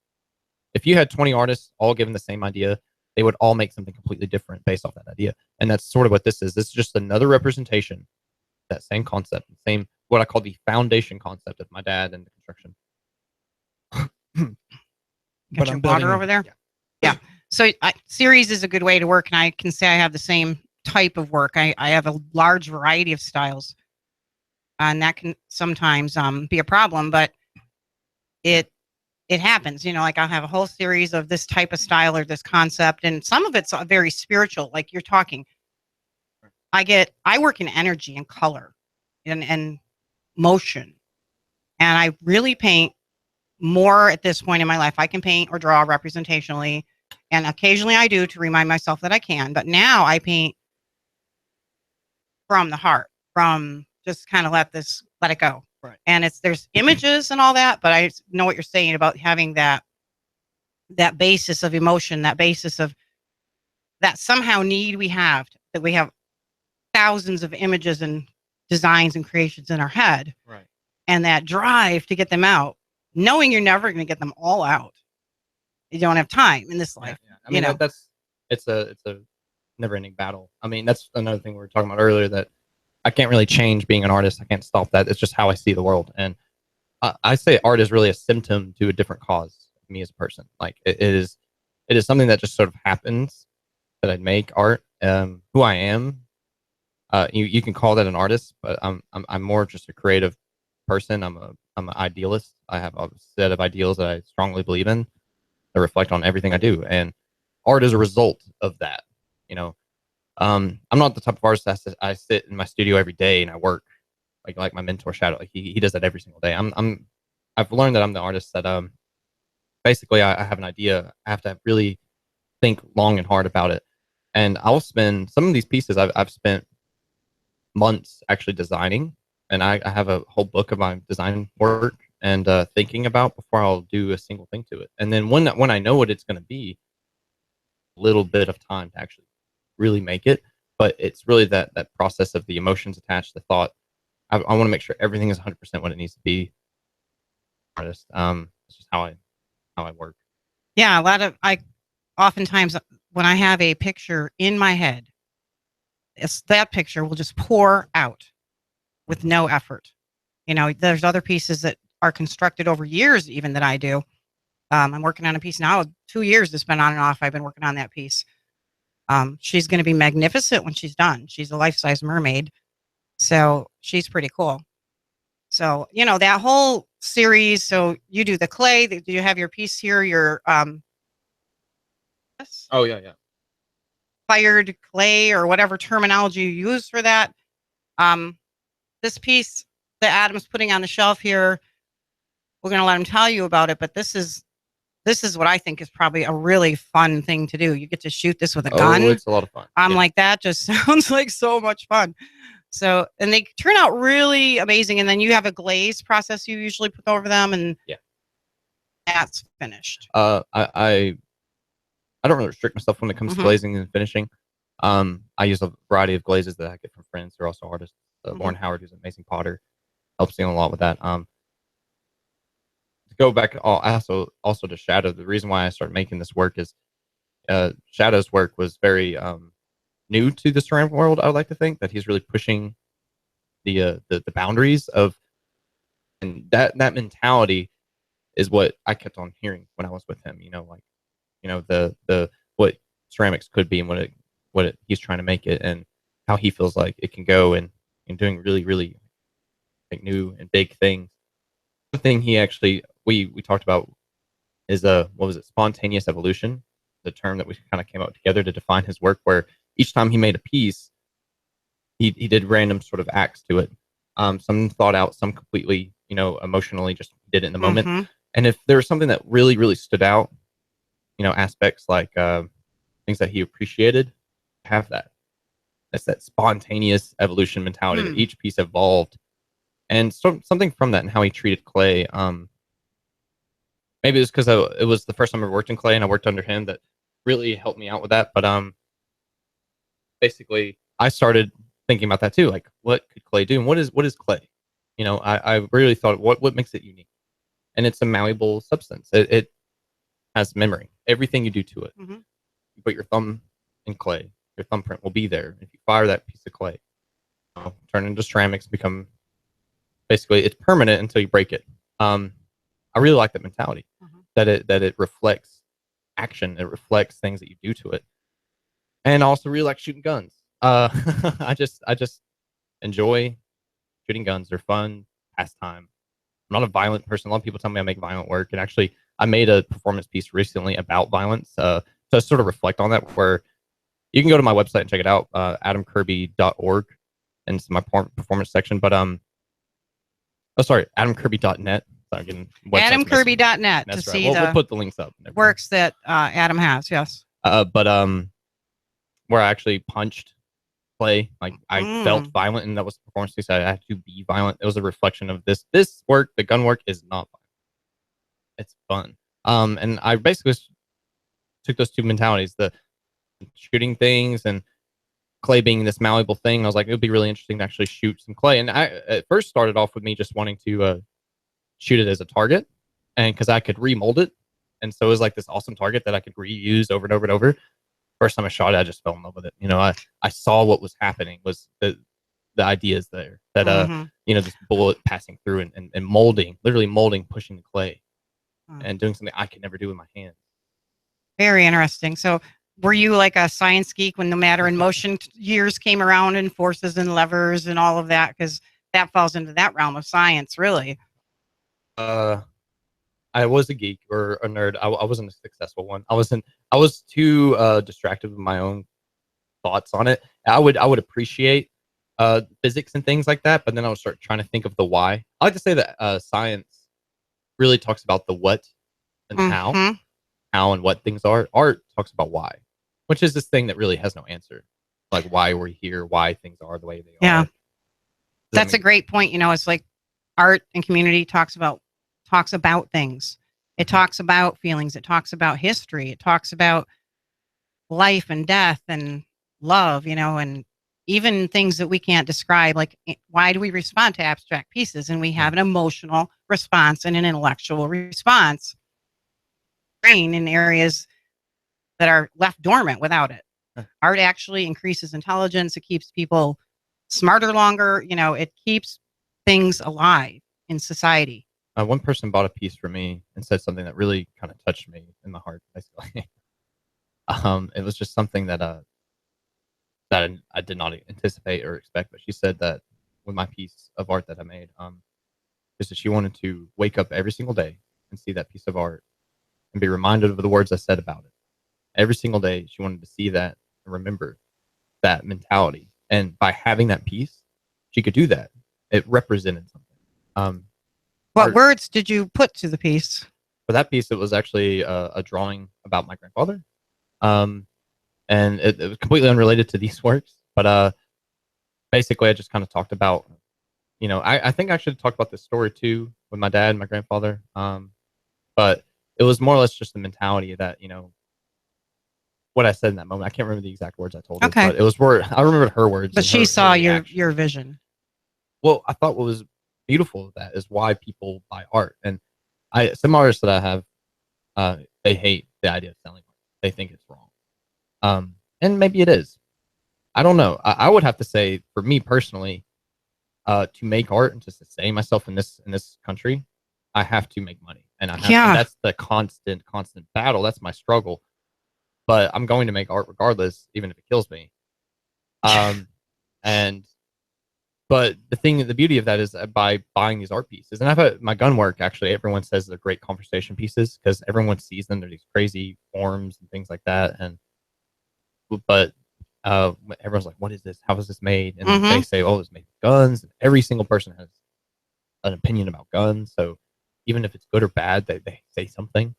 if you had 20 artists all given the same idea, they would all make something completely different based off that idea. And that's sort of what this is. This is just another representation, that same concept, same what I call the foundation concept of my dad and the construction. Got your water over there? Yeah. So series is a good way to work, and I can say I have the same type of work. I have a large variety of styles, and that can sometimes be a problem, but it happens. Like I'll have a whole series of this type of style or this concept, and some of it's very spiritual, like you're talking. I work in energy and color and motion, and I really paint more at this point in my life. I can paint or draw representationally, and occasionally I do to remind myself that I can, but now I paint from the heart, from just kind of let it go. Right. And there's images and all that, but I know what you're saying about having that basis of emotion, that basis of that somehow need we have, that we have thousands of images and designs and creations in our head. Right. And that drive to get them out, knowing you're never going to get them all out. You don't have time in this life. Yeah. I mean, it's a never-ending battle. I mean, that's another thing we were talking about earlier, that I can't really change being an artist. I can't stop that. It's just how I see the world. And I say art is really a symptom to a different cause of me as a person. Like it is something that just sort of happens that I make art. Who I am, you can call that an artist, but I'm more just a creative person. I'm an idealist. I have a set of ideals that I strongly believe in that reflect on everything I do, and art is a result of that. You know, I'm not the type of artist that I sit in my studio every day and I work like my mentor Shadow. Like he does that every single day. I've learned that I'm the artist that basically I have an idea. I have to really think long and hard about it, and I'll spend some of these pieces I've spent months actually designing, and I have a whole book of my design work and thinking about before I'll do a single thing to it. And then when I know what it's going to be, a little bit of time to actually really make it. But it's really that process of the emotions attached, the thought. I want to make sure everything is 100% what it needs to be. Artist, it's just how I work. Yeah, I oftentimes when I have a picture in my head, that picture will just pour out with no effort. You know, there's other pieces that are constructed over years even that I do. I'm working on a piece now, 2 years it's been on and off. I've been working on that piece. She's going to be magnificent when she's done. She's a life-size mermaid. So she's pretty cool. So, you know, that whole series. So you do the clay. Do you have your piece here? Your, oh yeah. Fired clay or whatever terminology you use for that. This piece that Adam's putting on the shelf here, we're going to let him tell you about it, but this is what I think is probably a really fun thing to do. You get to shoot this with a gun. Oh, it's a lot of fun. I'm like, that just sounds like so much fun. So, and they turn out really amazing. And then you have a glaze process you usually put over them, and that's finished. I don't really restrict myself when it comes to glazing and finishing. I use a variety of glazes that I get from friends who are also artists. Lauren Howard, who's an amazing potter, helps me a lot with that. To go back also to Shadow, the reason why I started making this work is Shadow's work was very new to the ceramic world. I would like to think that he's really pushing the boundaries of, and that mentality is what I kept on hearing when I was with him. You know, like, you know, the what ceramics could be and what he's trying to make it, and how he feels like it can go, and doing really, really like new and big things. The thing he actually we talked about is what was it, spontaneous evolution, the term that we kind of came up together to define his work, where each time he made a piece, he did random sort of acts to it. Some thought out, some completely, you know, emotionally just did it in the moment. And if there was something that really, really stood out, you know, aspects like things that he appreciated, have that. That's that spontaneous evolution mentality that each piece evolved. And so, something from that and how he treated clay. Maybe it's because it was the first time I worked in clay and I worked under him that really helped me out with that. But basically, I started thinking about that too. Like, what could clay do? And what is clay? You know, I really thought, what makes it unique? And it's a malleable substance. It has memory. Everything you do to it. You put your thumb in clay, your thumbprint will be there. If you fire that piece of clay, it'll turn into ceramics, become basically it's permanent until you break it. I really like that mentality that it reflects action. It reflects things that you do to it. And I also really like shooting guns. I just enjoy shooting guns. They're fun pastime. I'm not a violent person. A lot of people tell me I make violent work, and actually I made a performance piece recently about violence to sort of reflect on that, where you can go to my website and check it out, adamkirby.org, and it's my performance section. But adamkirby.net. adamkirby.net to see we'll put the links up. Works that Adam has, yes. Where I actually punched clay, like I felt violent, and that was the performance piece. I had to be violent. It was a reflection of this work. The gun work is not violent. It's fun. And I basically took those two mentalities, the shooting things and clay being this malleable thing. I was like, it would be really interesting to actually shoot some clay. And I at first started off with me just wanting to shoot it as a target, and because I could remold it, and so it was like this awesome target that I could reuse over and over and over. first time I shot it, I just fell in love with it. I saw what was happening, was the ideas there that, this bullet passing through and molding, literally molding, pushing the clay and doing something I could never do with my hands. Very interesting. So were you like a science geek when the matter and motion years came around and forces and levers and all of that? Because that falls into that realm of science, really. I was a geek or a nerd. I wasn't a successful one. I was too distracted with my own thoughts on it. I would appreciate physics and things like that, but then I would start trying to think of the why. I like to say that science really talks about the what and how and what things are. Art talks about why, which is this thing that really has no answer, like why we're here, why things are the way they are. That's a great point. It's like art and community talks about things. It talks about feelings. It talks about history. It talks about life and death and love, and even things that we can't describe. Like, why do we respond to abstract pieces? And we have an emotional response and an intellectual response. Brain in areas that are left dormant without it. Art actually increases intelligence. It keeps people smarter longer. It keeps things alive in society. One person bought a piece for me and said something that really kind of touched me in the heart, basically. It was just something that I did not anticipate or expect, but she said that with my piece of art that I made, is that she wanted to wake up every single day and see that piece of art and be reminded of the words I said about it. Every single day, she wanted to see that and remember that mentality. And by having that piece, she could do that. It represented something. What words did you put to the piece? For that piece, it was actually a drawing about my grandfather. And it was completely unrelated to these works. But basically, I just kind of talked about, I think I should have talked about this story too with my dad and my grandfather. But it was more or less just the mentality that, what I said in that moment. I can't remember the exact words I told her. But it was I remembered her words. But she saw your vision. Well, I thought what was beautiful of that is why people buy art. And some artists that I have, they hate the idea of selling art. They think it's wrong. And maybe it is. I don't know. I would have to say, for me personally, to make art and to sustain myself in this country, I have to make money. And and that's the constant battle. That's my struggle. But I'm going to make art regardless, even if it kills me. But the beauty of that is by buying these art pieces, and I've had my gun work, actually, everyone says they're great conversation pieces because everyone sees them. They're these crazy forms and things like that. But everyone's like, what is this? How was this made? And they say, oh, it's made with guns. And every single person has an opinion about guns. So even if it's good or bad, they say something.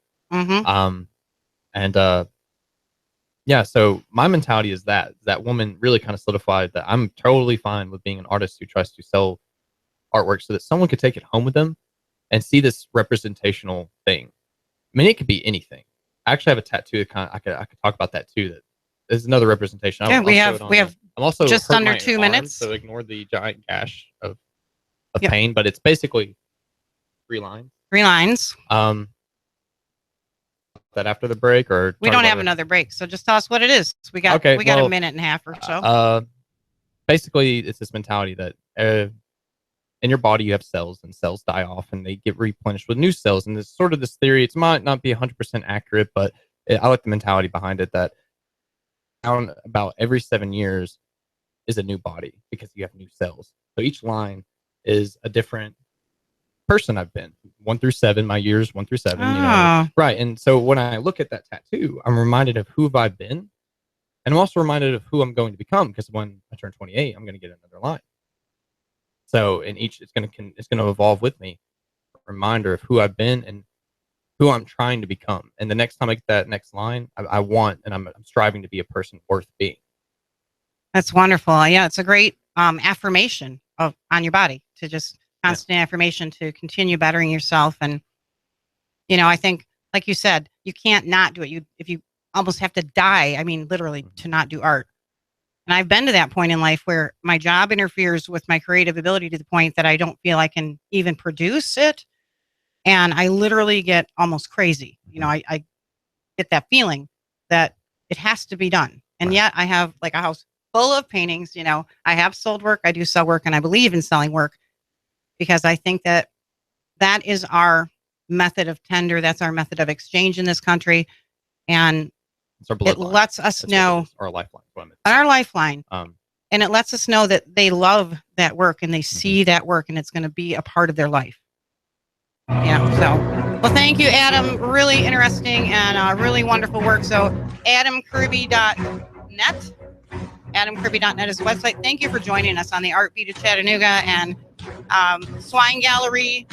So my mentality is that woman really kind of solidified that I'm totally fine with being an artist who tries to sell artwork so that someone could take it home with them and see this representational thing. I mean, it could be anything. I actually have a tattoo that I could talk about that too. That is another representation. We have I'm also just under 2 minutes. So ignore the giant gash of pain, but it's basically 3 lines. 3 lines. That after the break, or we don't have another break, so just tell us what it is. We got a minute and a half or so. Basically, it's this mentality that in your body you have cells, and cells die off, and they get replenished with new cells. And there's sort of this theory. It might not be 100% accurate, but I like the mentality behind it that about every 7 years is a new body because you have new cells. So each line is a different person I've been 1 through 7, my years 1 through 7, right. And so when I look at that tattoo, I'm reminded of who have I been, and I'm also reminded of who I'm going to become, because when I turn 28, I'm going to get another line. So in each, it's going to evolve with me, a reminder of who I've been and who I'm trying to become. And the next time I get that next line, I'm striving to be a person worth being. That's wonderful. Yeah, it's a great affirmation on your body, to just constant affirmation to continue bettering yourself. And I think, like you said, you can't not do it. If you almost have to die, I mean, literally, to not do art. And I've been to that point in life where my job interferes with my creative ability to the point that I don't feel I can even produce it. And I literally get almost crazy. I get that feeling that It has to be done. And yet I have like a house full of paintings. You know, I have sold work. I do sell work, and I believe in selling work because I think that is our method of tender. That's our method of exchange in this country. And it lets us know our lifeline. Our lifeline. And it lets us know that they love that work and they see that work and it's going to be a part of their life. Yeah. So, well, thank you, Adam. Really interesting and really wonderful work. So, AdamKirby.net. AdamKirby.net is the website. Thank you for joining us on the Art Beat of Chattanooga. And Swine Gallery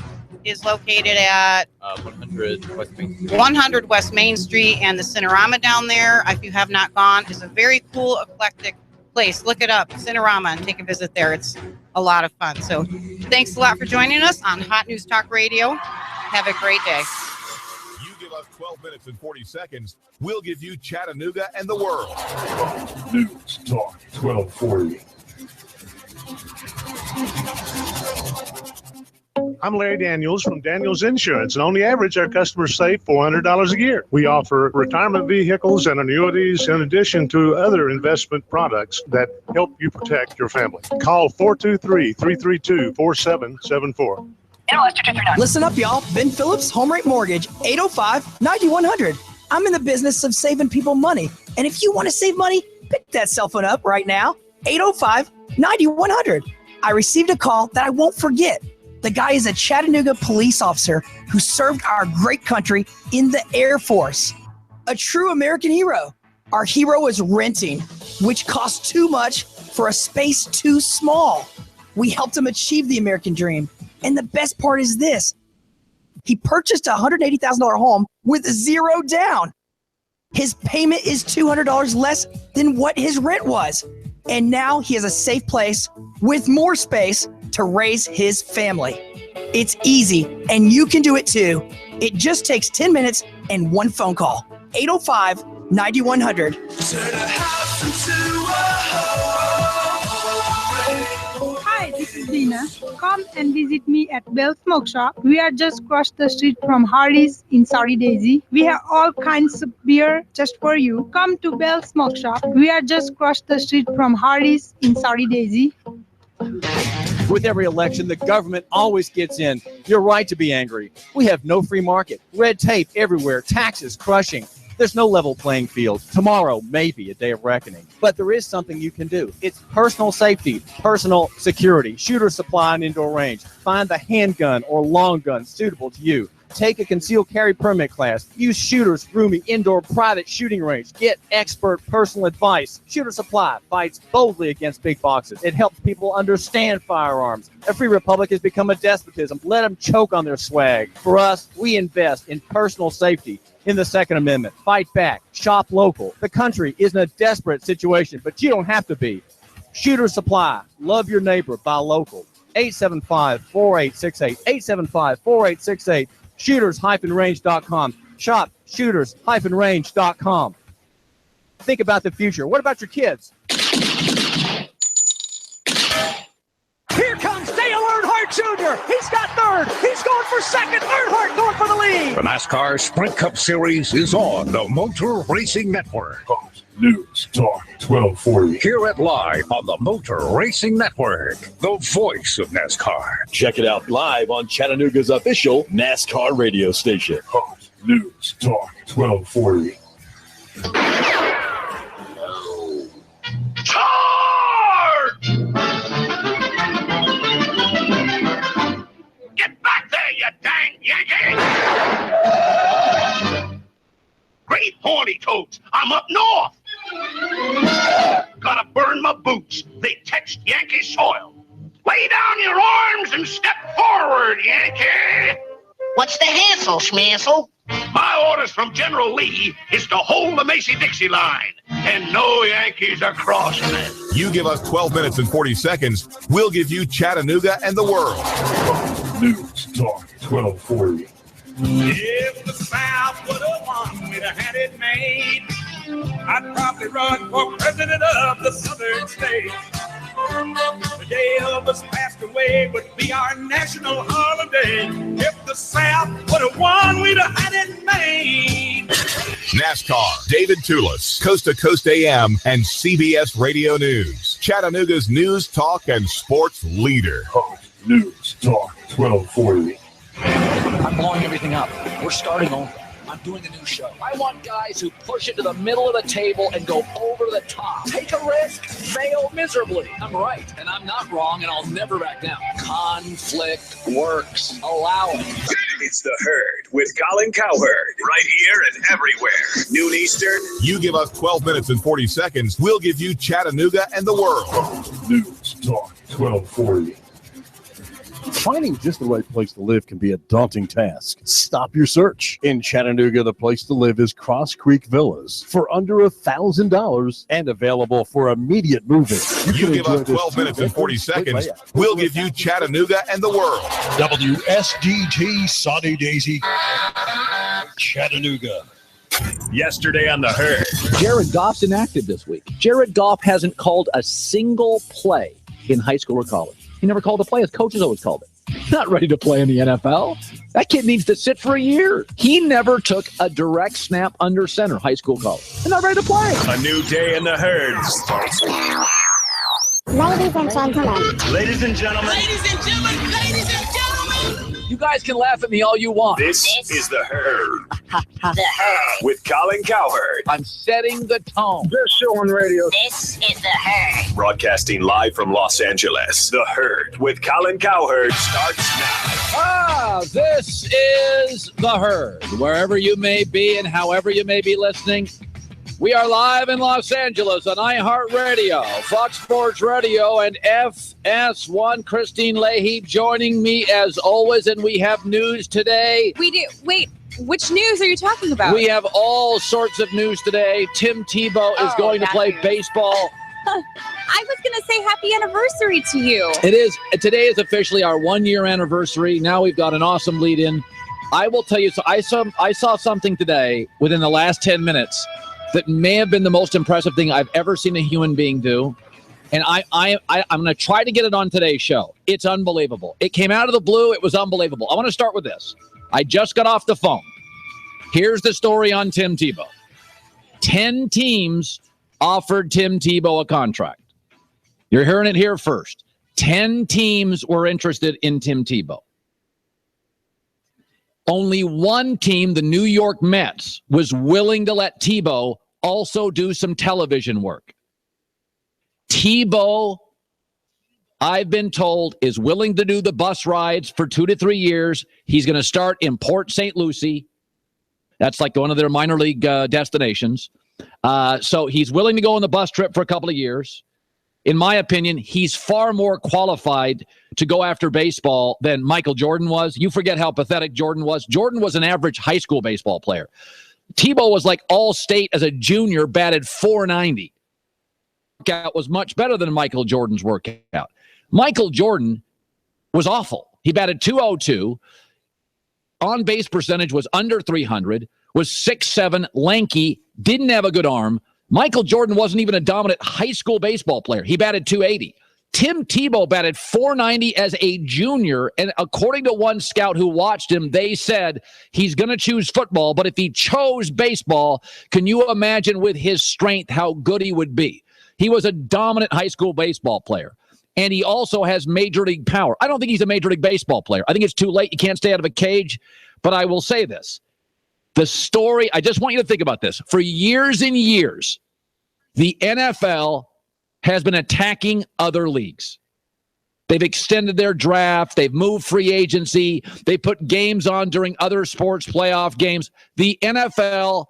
is located at 100 West Main Street, and the Cinerama down there, if you have not gone, is a very cool, eclectic place. Look it up, Cinerama, and take a visit there. It's a lot of fun. So thanks a lot for joining us on Hot News Talk Radio. Have a great day. You give us 12 minutes and 40 seconds, we'll give you Chattanooga and the world. News Talk 1240. I'm Larry Daniels from Daniels Insurance, and on the average, our customers save $400 a year. We offer retirement vehicles and annuities in addition to other investment products that help you protect your family. Call 423-332-4774. Listen up, y'all. Ben Phillips, Home Rate Mortgage, 805-9100. I'm in the business of saving people money. And if you want to save money, pick that cell phone up right now, 805-9100. I received a call that I won't forget. The guy is a Chattanooga police officer who served our great country in the Air Force. A true American hero. Our hero is renting, which costs too much for a space too small. We helped him achieve the American dream. And the best part is this. He purchased a $180,000 home with zero down. His payment is $200 less than what his rent was. And now he has a safe place with more space to raise his family. It's easy, and you can do it too. It just takes 10 minutes and one phone call. 805-9100. Hi, this is Dina. Come and visit me at Bell Smoke Shop. We are just across the street from Hardee's in Saudi Daisy. We have all kinds of beer just for you. Come to Bell Smoke Shop. We are just across the street from Hardee's in Saudi Daisy. With every election, the government always gets in. You're right to be angry. We have no free market, red tape everywhere, taxes crushing. There's no level playing field. Tomorrow may be a day of reckoning. But there is something you can do. It's personal safety, personal security, shooter supply and indoor range. Find the handgun or long gun suitable to you. Take a concealed carry permit class. Use Shooter's roomy indoor private shooting range. Get expert personal advice. Shooter Supply fights boldly against big boxes. It helps people understand firearms. A free republic has become a despotism. Let them choke on their swag. For us, we invest in personal safety. In the Second Amendment, fight back, shop local. The country is in a desperate situation, but you don't have to be. Shooter Supply, love your neighbor, buy local. 875-4868, 875-4868, shooters-range.com. Shop shooters-range.com. Think about the future. What about your kids? Here comes Dale Earnhardt Jr. He's got third. He's going for second. Earnhardt going for the lead. The NASCAR Sprint Cup Series is on the Motor Racing Network. News Talk 1240. Hear it live on the Motor Racing Network, the voice of NASCAR. Check it out live on Chattanooga's official NASCAR radio station. News Talk 1240. Get back there, you dang Yankee! Great horny toads, I'm up north. Gotta burn my boots. They touched Yankee soil. Lay down your arms and step forward, Yankee. What's the hassle, schmassel? My orders from General Lee is to hold the Macy-Dixie line, and no Yankees are crossing it. You give us 12 minutes and 40 seconds, we'll give you Chattanooga and the world. News Talk 1240. If the South would have won, we'd have had it made. I'd probably run for president of the Southern states. The day Elvis passed away would be our national holiday. If the South would have won, we'd have had it made. NASCAR, David Tulis, Coast to Coast AM, and CBS Radio News. Chattanooga's news, talk, and sports leader. News Talk 1240. I'm blowing everything up. We're starting over. I'm doing a new show. I want guys who push it to the middle of the table and go over the top. Take a risk, fail miserably. I'm right, and I'm not wrong, and I'll never back down. Conflict works. Allow it. It's The Herd with Colin Cowherd. Right here and everywhere. Noon Eastern. You give us 12 minutes and 40 seconds, we'll give you Chattanooga and the world. News Talk 1240. Finding just the right place to live can be a daunting task. Stop your search. In Chattanooga, the place to live is Cross Creek Villas for under $1,000 and available for immediate move-in. You give us 12 minutes and 40 seconds, we'll give you Chattanooga and the world. WSDT Sunny Daisy, Chattanooga. Yesterday on The Herd. Jared Goff's inactive this week. Jared Goff hasn't called a single play in high school or college. He never called a play. His coaches always called it. He's not ready to play in the NFL. That kid needs to sit for a year. He never took a direct snap under center, high school, college. He's not ready to play. A new day in The Herd starts now. Ladies and gentlemen. Ladies and gentlemen. Ladies and gentlemen. Ladies and gentlemen. You guys can laugh at me all you want. This is The Herd. The Herd. With Colin Cowherd. I'm setting the tone. Best show on radio. This is The Herd. Broadcasting live from Los Angeles. The Herd with Colin Cowherd starts now. This is The Herd. Wherever you may be and however you may be listening, we are live in Los Angeles on iHeartRadio, Fox Sports Radio, and FS1. Christine Leahy joining me as always, and we have news today. We do. Wait, which news are you talking about? We have all sorts of news today. Tim Tebow is going to play baseball. I was going to say happy anniversary to you. It is. Today is officially our 1-year anniversary. Now we've got an awesome lead-in. I will tell you, so I saw something today within the last 10 minutes that may have been the most impressive thing I've ever seen a human being do. And I'm going to try to get it on today's show. It's unbelievable. It came out of the blue. It was unbelievable. I want to start with this. I just got off the phone. Here's the story on Tim Tebow. 10 teams offered Tim Tebow a contract. You're hearing it here first. 10 teams were interested in Tim Tebow. Only one team, the New York Mets, was willing to let Tebow also do some television work. Tebow, I've been told, is willing to do the bus rides for 2 to 3 years. He's going to start in Port St. Lucie. That's like one of their minor league destinations. So he's willing to go on the bus trip for a couple of years. In my opinion, he's far more qualified to go after baseball than Michael Jordan was. You forget how pathetic Jordan was. Jordan was an average high school baseball player. Tebow was like all-state as a junior, batted .490. Workout was much better than Michael Jordan's workout. Michael Jordan was awful. He batted .202. On-base percentage was under 300, was 6'7", lanky, didn't have a good arm. Michael Jordan wasn't even a dominant high school baseball player. He batted .280. Tim Tebow batted .490 as a junior, and according to one scout who watched him, they said he's going to choose football, but if he chose baseball, can you imagine with his strength how good he would be? He was a dominant high school baseball player, and he also has major league power. I don't think he's a major league baseball player. I think it's too late. You can't stay out of a cage, but I will say this. The story, I just want you to think about this. For years and years, the NFL has been attacking other leagues. They've extended their draft. They've moved free agency. They put games on during other sports playoff games. The NFL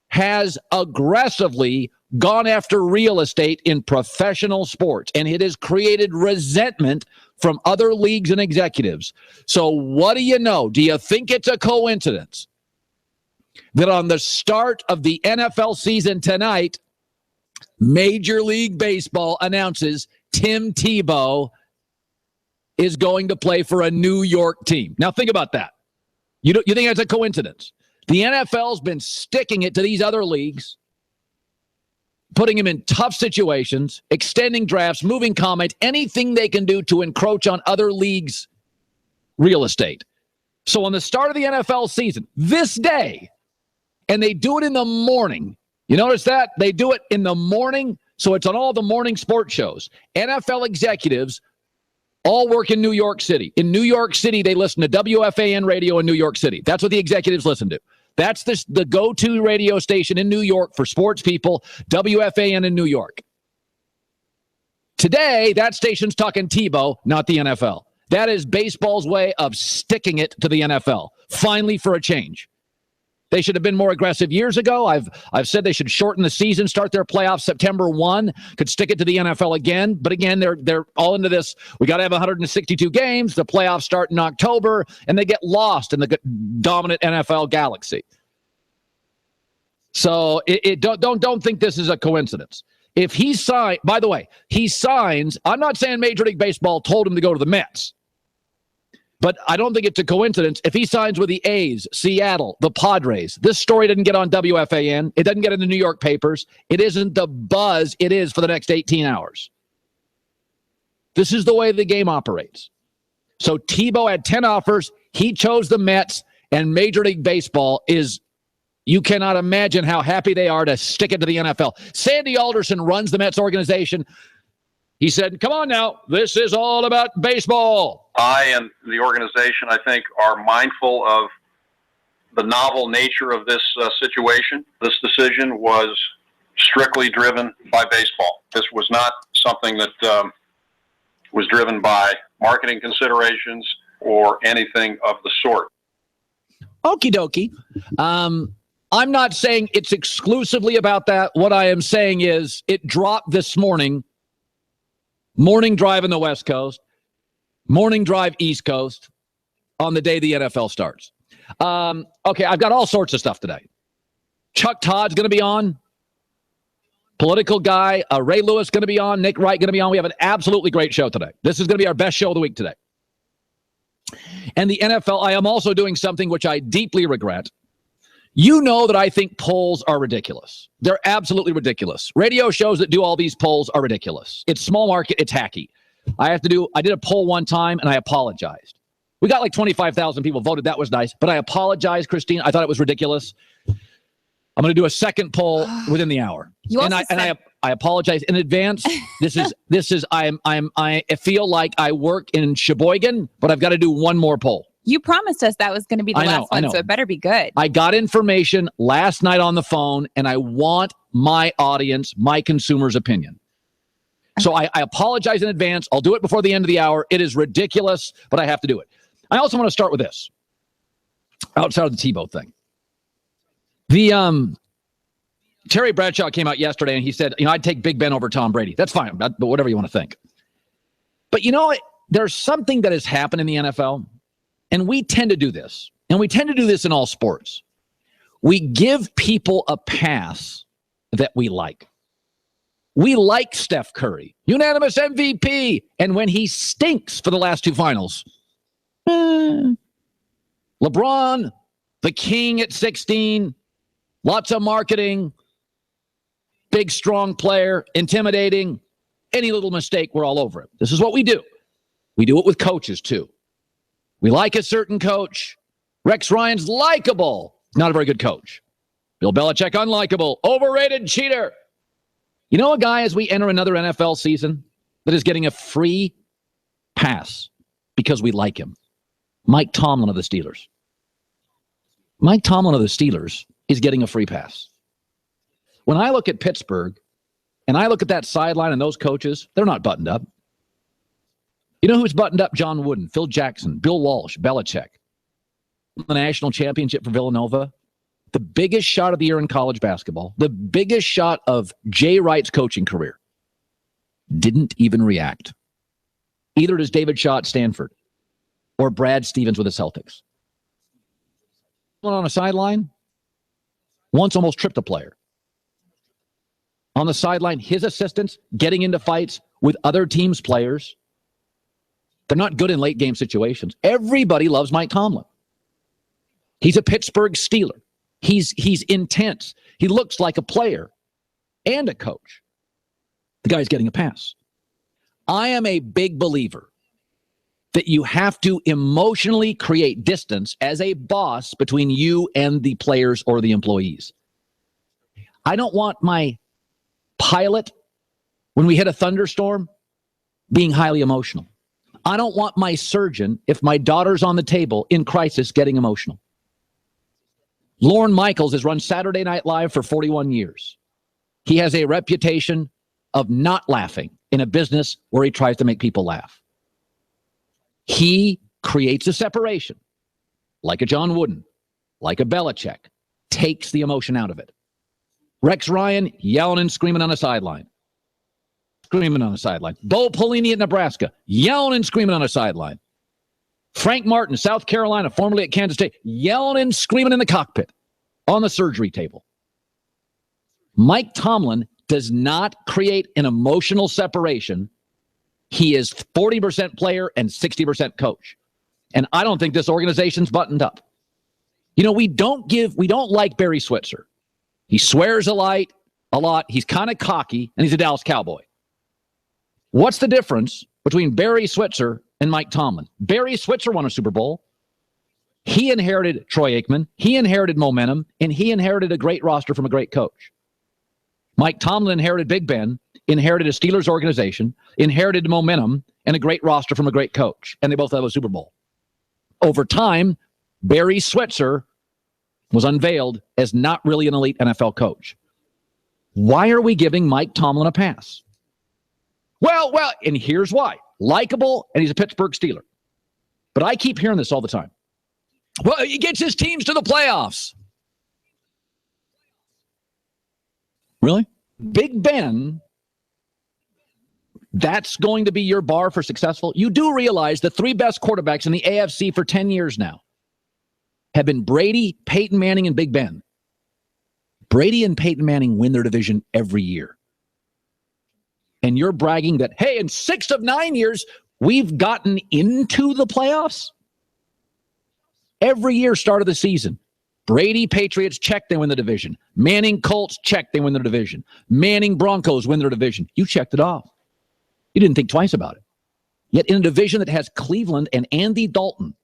has aggressively gone after real estate in professional sports, and it has created resentment from other leagues and executives. So what do you know? Do you think it's a coincidence that on the start of the NFL season tonight, Major League Baseball announces Tim Tebow is going to play for a New York team? Now think about that. You think that's a coincidence? The NFL's been sticking it to these other leagues, putting them in tough situations, extending drafts, moving comments, anything they can do to encroach on other leagues' real estate. So on the start of the NFL season, this day, And they do it in the morning. You notice that? They do it in the morning, so it's on all the morning sports shows. NFL executives all work in New York City. In New York City, they listen to WFAN radio in New York City. That's what the executives listen to. That's the go-to radio station in New York for sports people, WFAN in New York. Today, that station's talking Tebow, not the NFL. That is baseball's way of sticking it to the NFL. Finally, for a change. They should have been more aggressive years ago. I've said they should shorten the season, start their playoffs September 1, could stick it to the NFL again. But again, they're all into this. We got to have 162 games. The playoffs start in October, and they get lost in the dominant NFL galaxy. So don't think this is a coincidence. If he signs, by the way, he signs. I'm not saying Major League Baseball told him to go to the Mets. But I don't think it's a coincidence if he signs with the A's, Seattle, the Padres. This story didn't get on WFAN. It doesn't get in the New York papers. It isn't the buzz it is for the next 18 hours. This is the way the game operates. So Tebow had 10 offers. He chose the Mets, and Major League Baseball is, you cannot imagine how happy they are to stick it to the NFL. Sandy Alderson runs the Mets organization. He said, come on now, this is all about baseball. I and the organization, I think, are mindful of the novel nature of this situation. This decision was strictly driven by baseball. This was not something that was driven by marketing considerations or anything of the sort. Okie dokie. I'm not saying it's exclusively about that. What I am saying is it dropped this morning. Morning drive in the West Coast, morning drive East Coast on the day the NFL starts. Okay, I've got all sorts of stuff today. Chuck Todd's going to be on. Political guy. Ray Lewis going to be on. Nick Wright going to be on. We have an absolutely great show today. This is going to be our best show of the week today. And the NFL, I am also doing something which I deeply regret. You know that I think polls are ridiculous. They're absolutely ridiculous. Radio shows that do all these polls are ridiculous. It's small market. It's hacky. I did a poll one time, and I apologized. We got like 25,000 people voted. That was nice. But I apologized, Christine. I thought it was ridiculous. I'm going to do a second poll within the hour. I apologize in advance. I feel like I work in Sheboygan, but I've got to do one more poll. You promised us that was going to be the last one, so it better be good. I got information last night on the phone, and I want my audience, my consumers' opinion. So I apologize in advance. I'll do it before the end of the hour. It is ridiculous, but I have to do it. I also want to start with this, outside of the Tebow thing. Terry Bradshaw came out yesterday, and he said, I'd take Big Ben over Tom Brady. That's fine, but whatever you want to think. But there's something that has happened in the NFL. And we tend to do this. And we tend to do this in all sports. We give people a pass that we like. We like Steph Curry, unanimous MVP. And when he stinks for the last two finals, LeBron, the king at 16, lots of marketing, big, strong player, intimidating. Any little mistake, we're all over it. This is what we do. We do it with coaches, too. We like a certain coach. Rex Ryan's likable. Not a very good coach. Bill Belichick, unlikable. Overrated cheater. You know a guy as we enter another NFL season that is getting a free pass because we like him? Mike Tomlin of the Steelers. Mike Tomlin of the Steelers is getting a free pass. When I look at Pittsburgh and I look at that sideline and those coaches, they're not buttoned up. You know who's buttoned up? John Wooden, Phil Jackson, Bill Walsh, Belichick. The national championship for Villanova. The biggest shot of the year in college basketball. The biggest shot of Jay Wright's coaching career. Didn't even react. Either does David Shaw at Stanford or Brad Stevens with the Celtics. One on a sideline, once almost tripped a player. On the sideline, his assistants getting into fights with other teams' players. They're not good in late game situations. Everybody loves Mike Tomlin. He's a Pittsburgh Steeler. He's intense. He looks like a player and a coach. The guy's getting a pass. I am a big believer that you have to emotionally create distance as a boss between you and the players or the employees. I don't want my pilot, when we hit a thunderstorm, being highly emotional. I don't want my surgeon, if my daughter's on the table in crisis, getting emotional. Lorne Michaels has run Saturday Night Live for 41 years. He has a reputation of not laughing in a business where he tries to make people laugh. He creates a separation, like a John Wooden, like a Belichick, takes the emotion out of it. Rex Ryan yelling and screaming on a sideline. Bo Pelini at Nebraska, yelling and screaming on a sideline. Frank Martin, South Carolina, formerly at Kansas State, yelling and screaming in the cockpit, on the surgery table. Mike Tomlin does not create an emotional separation. He is 40% player and 60% coach. And I don't think this organization's buttoned up. You know, we don't like Barry Switzer. He swears a lot. He's kind of cocky, and he's a Dallas Cowboy. What's the difference between Barry Switzer and Mike Tomlin? Barry Switzer won a Super Bowl. He inherited Troy Aikman. He inherited momentum, and he inherited a great roster from a great coach. Mike Tomlin inherited Big Ben, inherited a Steelers organization, inherited momentum, and a great roster from a great coach. And they both have a Super Bowl. Over time, Barry Switzer was unveiled as not really an elite NFL coach. Why are we giving Mike Tomlin a pass? Well, and here's why. Likeable, and he's a Pittsburgh Steeler. But I keep hearing this all the time. Well, he gets his teams to the playoffs. Really? Big Ben, that's going to be your bar for successful? You do realize the three best quarterbacks in the AFC for 10 years now have been Brady, Peyton Manning, and Big Ben. Brady and Peyton Manning win their division every year. And you're bragging that, hey, in 6 of 9 years, we've gotten into the playoffs? Every year, start of the season. Brady, Patriots, check, they win the division. Manning, Colts, check, they win their division. Manning, Broncos, win their division. You checked it off. You didn't think twice about it. Yet in a division that has Cleveland and Andy Dalton,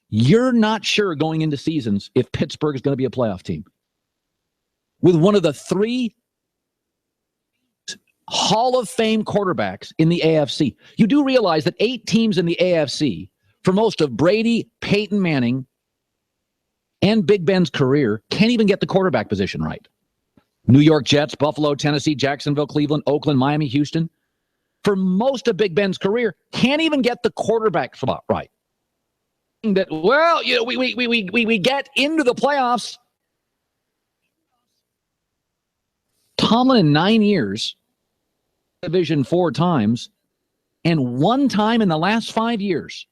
you're not sure going into seasons if Pittsburgh is going to be a playoff team. With one of the 3 Hall of Fame quarterbacks in the AFC. You do realize that 8 teams in the AFC, for most of Brady, Peyton Manning, and Big Ben's career, can't even get the quarterback position right. New York Jets, Buffalo, Tennessee, Jacksonville, Cleveland, Oakland, Miami, Houston. For most of Big Ben's career, can't even get the quarterback spot right. That, well, you know, we get into the playoffs. Tomlin in 9 years, division 4 times, and 1 time in the last 5 years.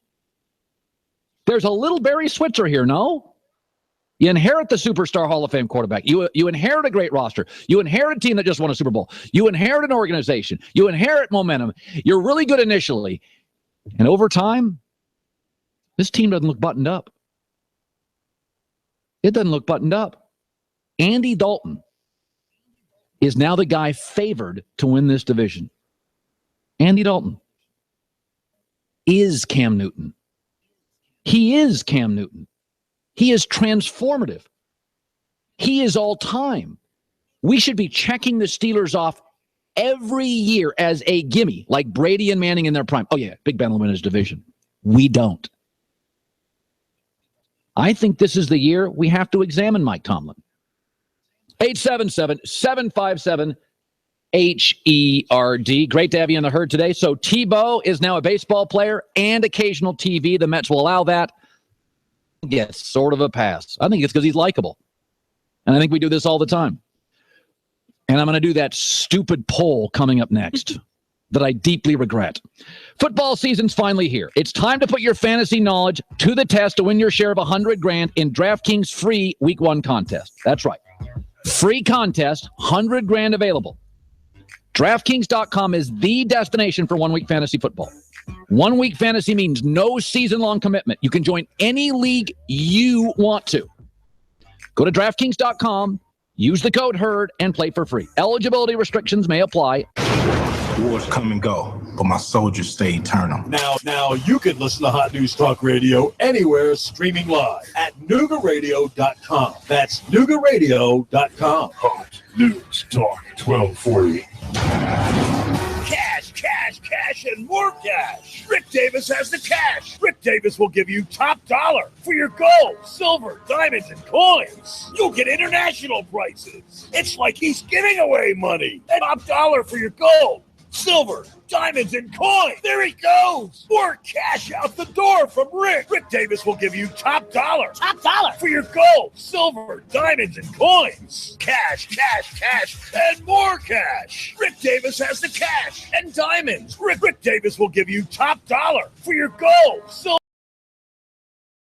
There's a little Barry Switzer here, no? You inherit the superstar Hall of Fame quarterback. You inherit a great roster. You inherit a team that just won a Super Bowl. You inherit an organization. You inherit momentum. You're really good initially. And over time, this team doesn't look buttoned up. It doesn't look buttoned up. Andy Dalton is now the guy favored to win this division. Andy Dalton is Cam Newton. He is Cam Newton. He is transformative. He is all time. We should be checking the Steelers off every year as a gimme, like Brady and Manning in their prime. Oh, yeah, Big Ben will win his division. We don't. I think this is the year we have to examine Mike Tomlin. 877-757-HERD. Great to have you in the herd today. So Tebow is now a baseball player and occasional TV. The Mets will allow that. Yes, sort of a pass. I think it's because he's likable. And I think we do this all the time. And I'm going to do that stupid poll coming up next that I deeply regret. Football season's finally here. It's time to put your fantasy knowledge to the test to win your share of $100,000 in DraftKings free Week 1 contest. That's right. Free contest, $100,000 available. DraftKings.com is the destination for 1 week fantasy football. 1 week fantasy means no season-long commitment. You can join any league you want to. Go to DraftKings.com, use the code HERD, and play for free. Eligibility restrictions may apply. Wars come and go. but my soldiers stay eternal. Now you can listen to Hot News Talk Radio anywhere streaming live at Noogaradio.com. That's Noogaradio.com. Hot News Talk 1240. Cash, cash, cash, and more cash. Rick Davis has the cash. Rick Davis will give you top dollar for your gold, silver, diamonds, and coins. You'll get international prices. It's like he's giving away money. And top dollar for your gold, silver, diamonds, and coins. There he goes. More cash out the door from Rick. Rick Davis will give you top dollar. Top dollar. For your gold, silver, diamonds, and coins. Cash, cash, cash, and more cash. Rick Davis has the cash and diamonds. Rick Davis will give you top dollar for your gold, silver.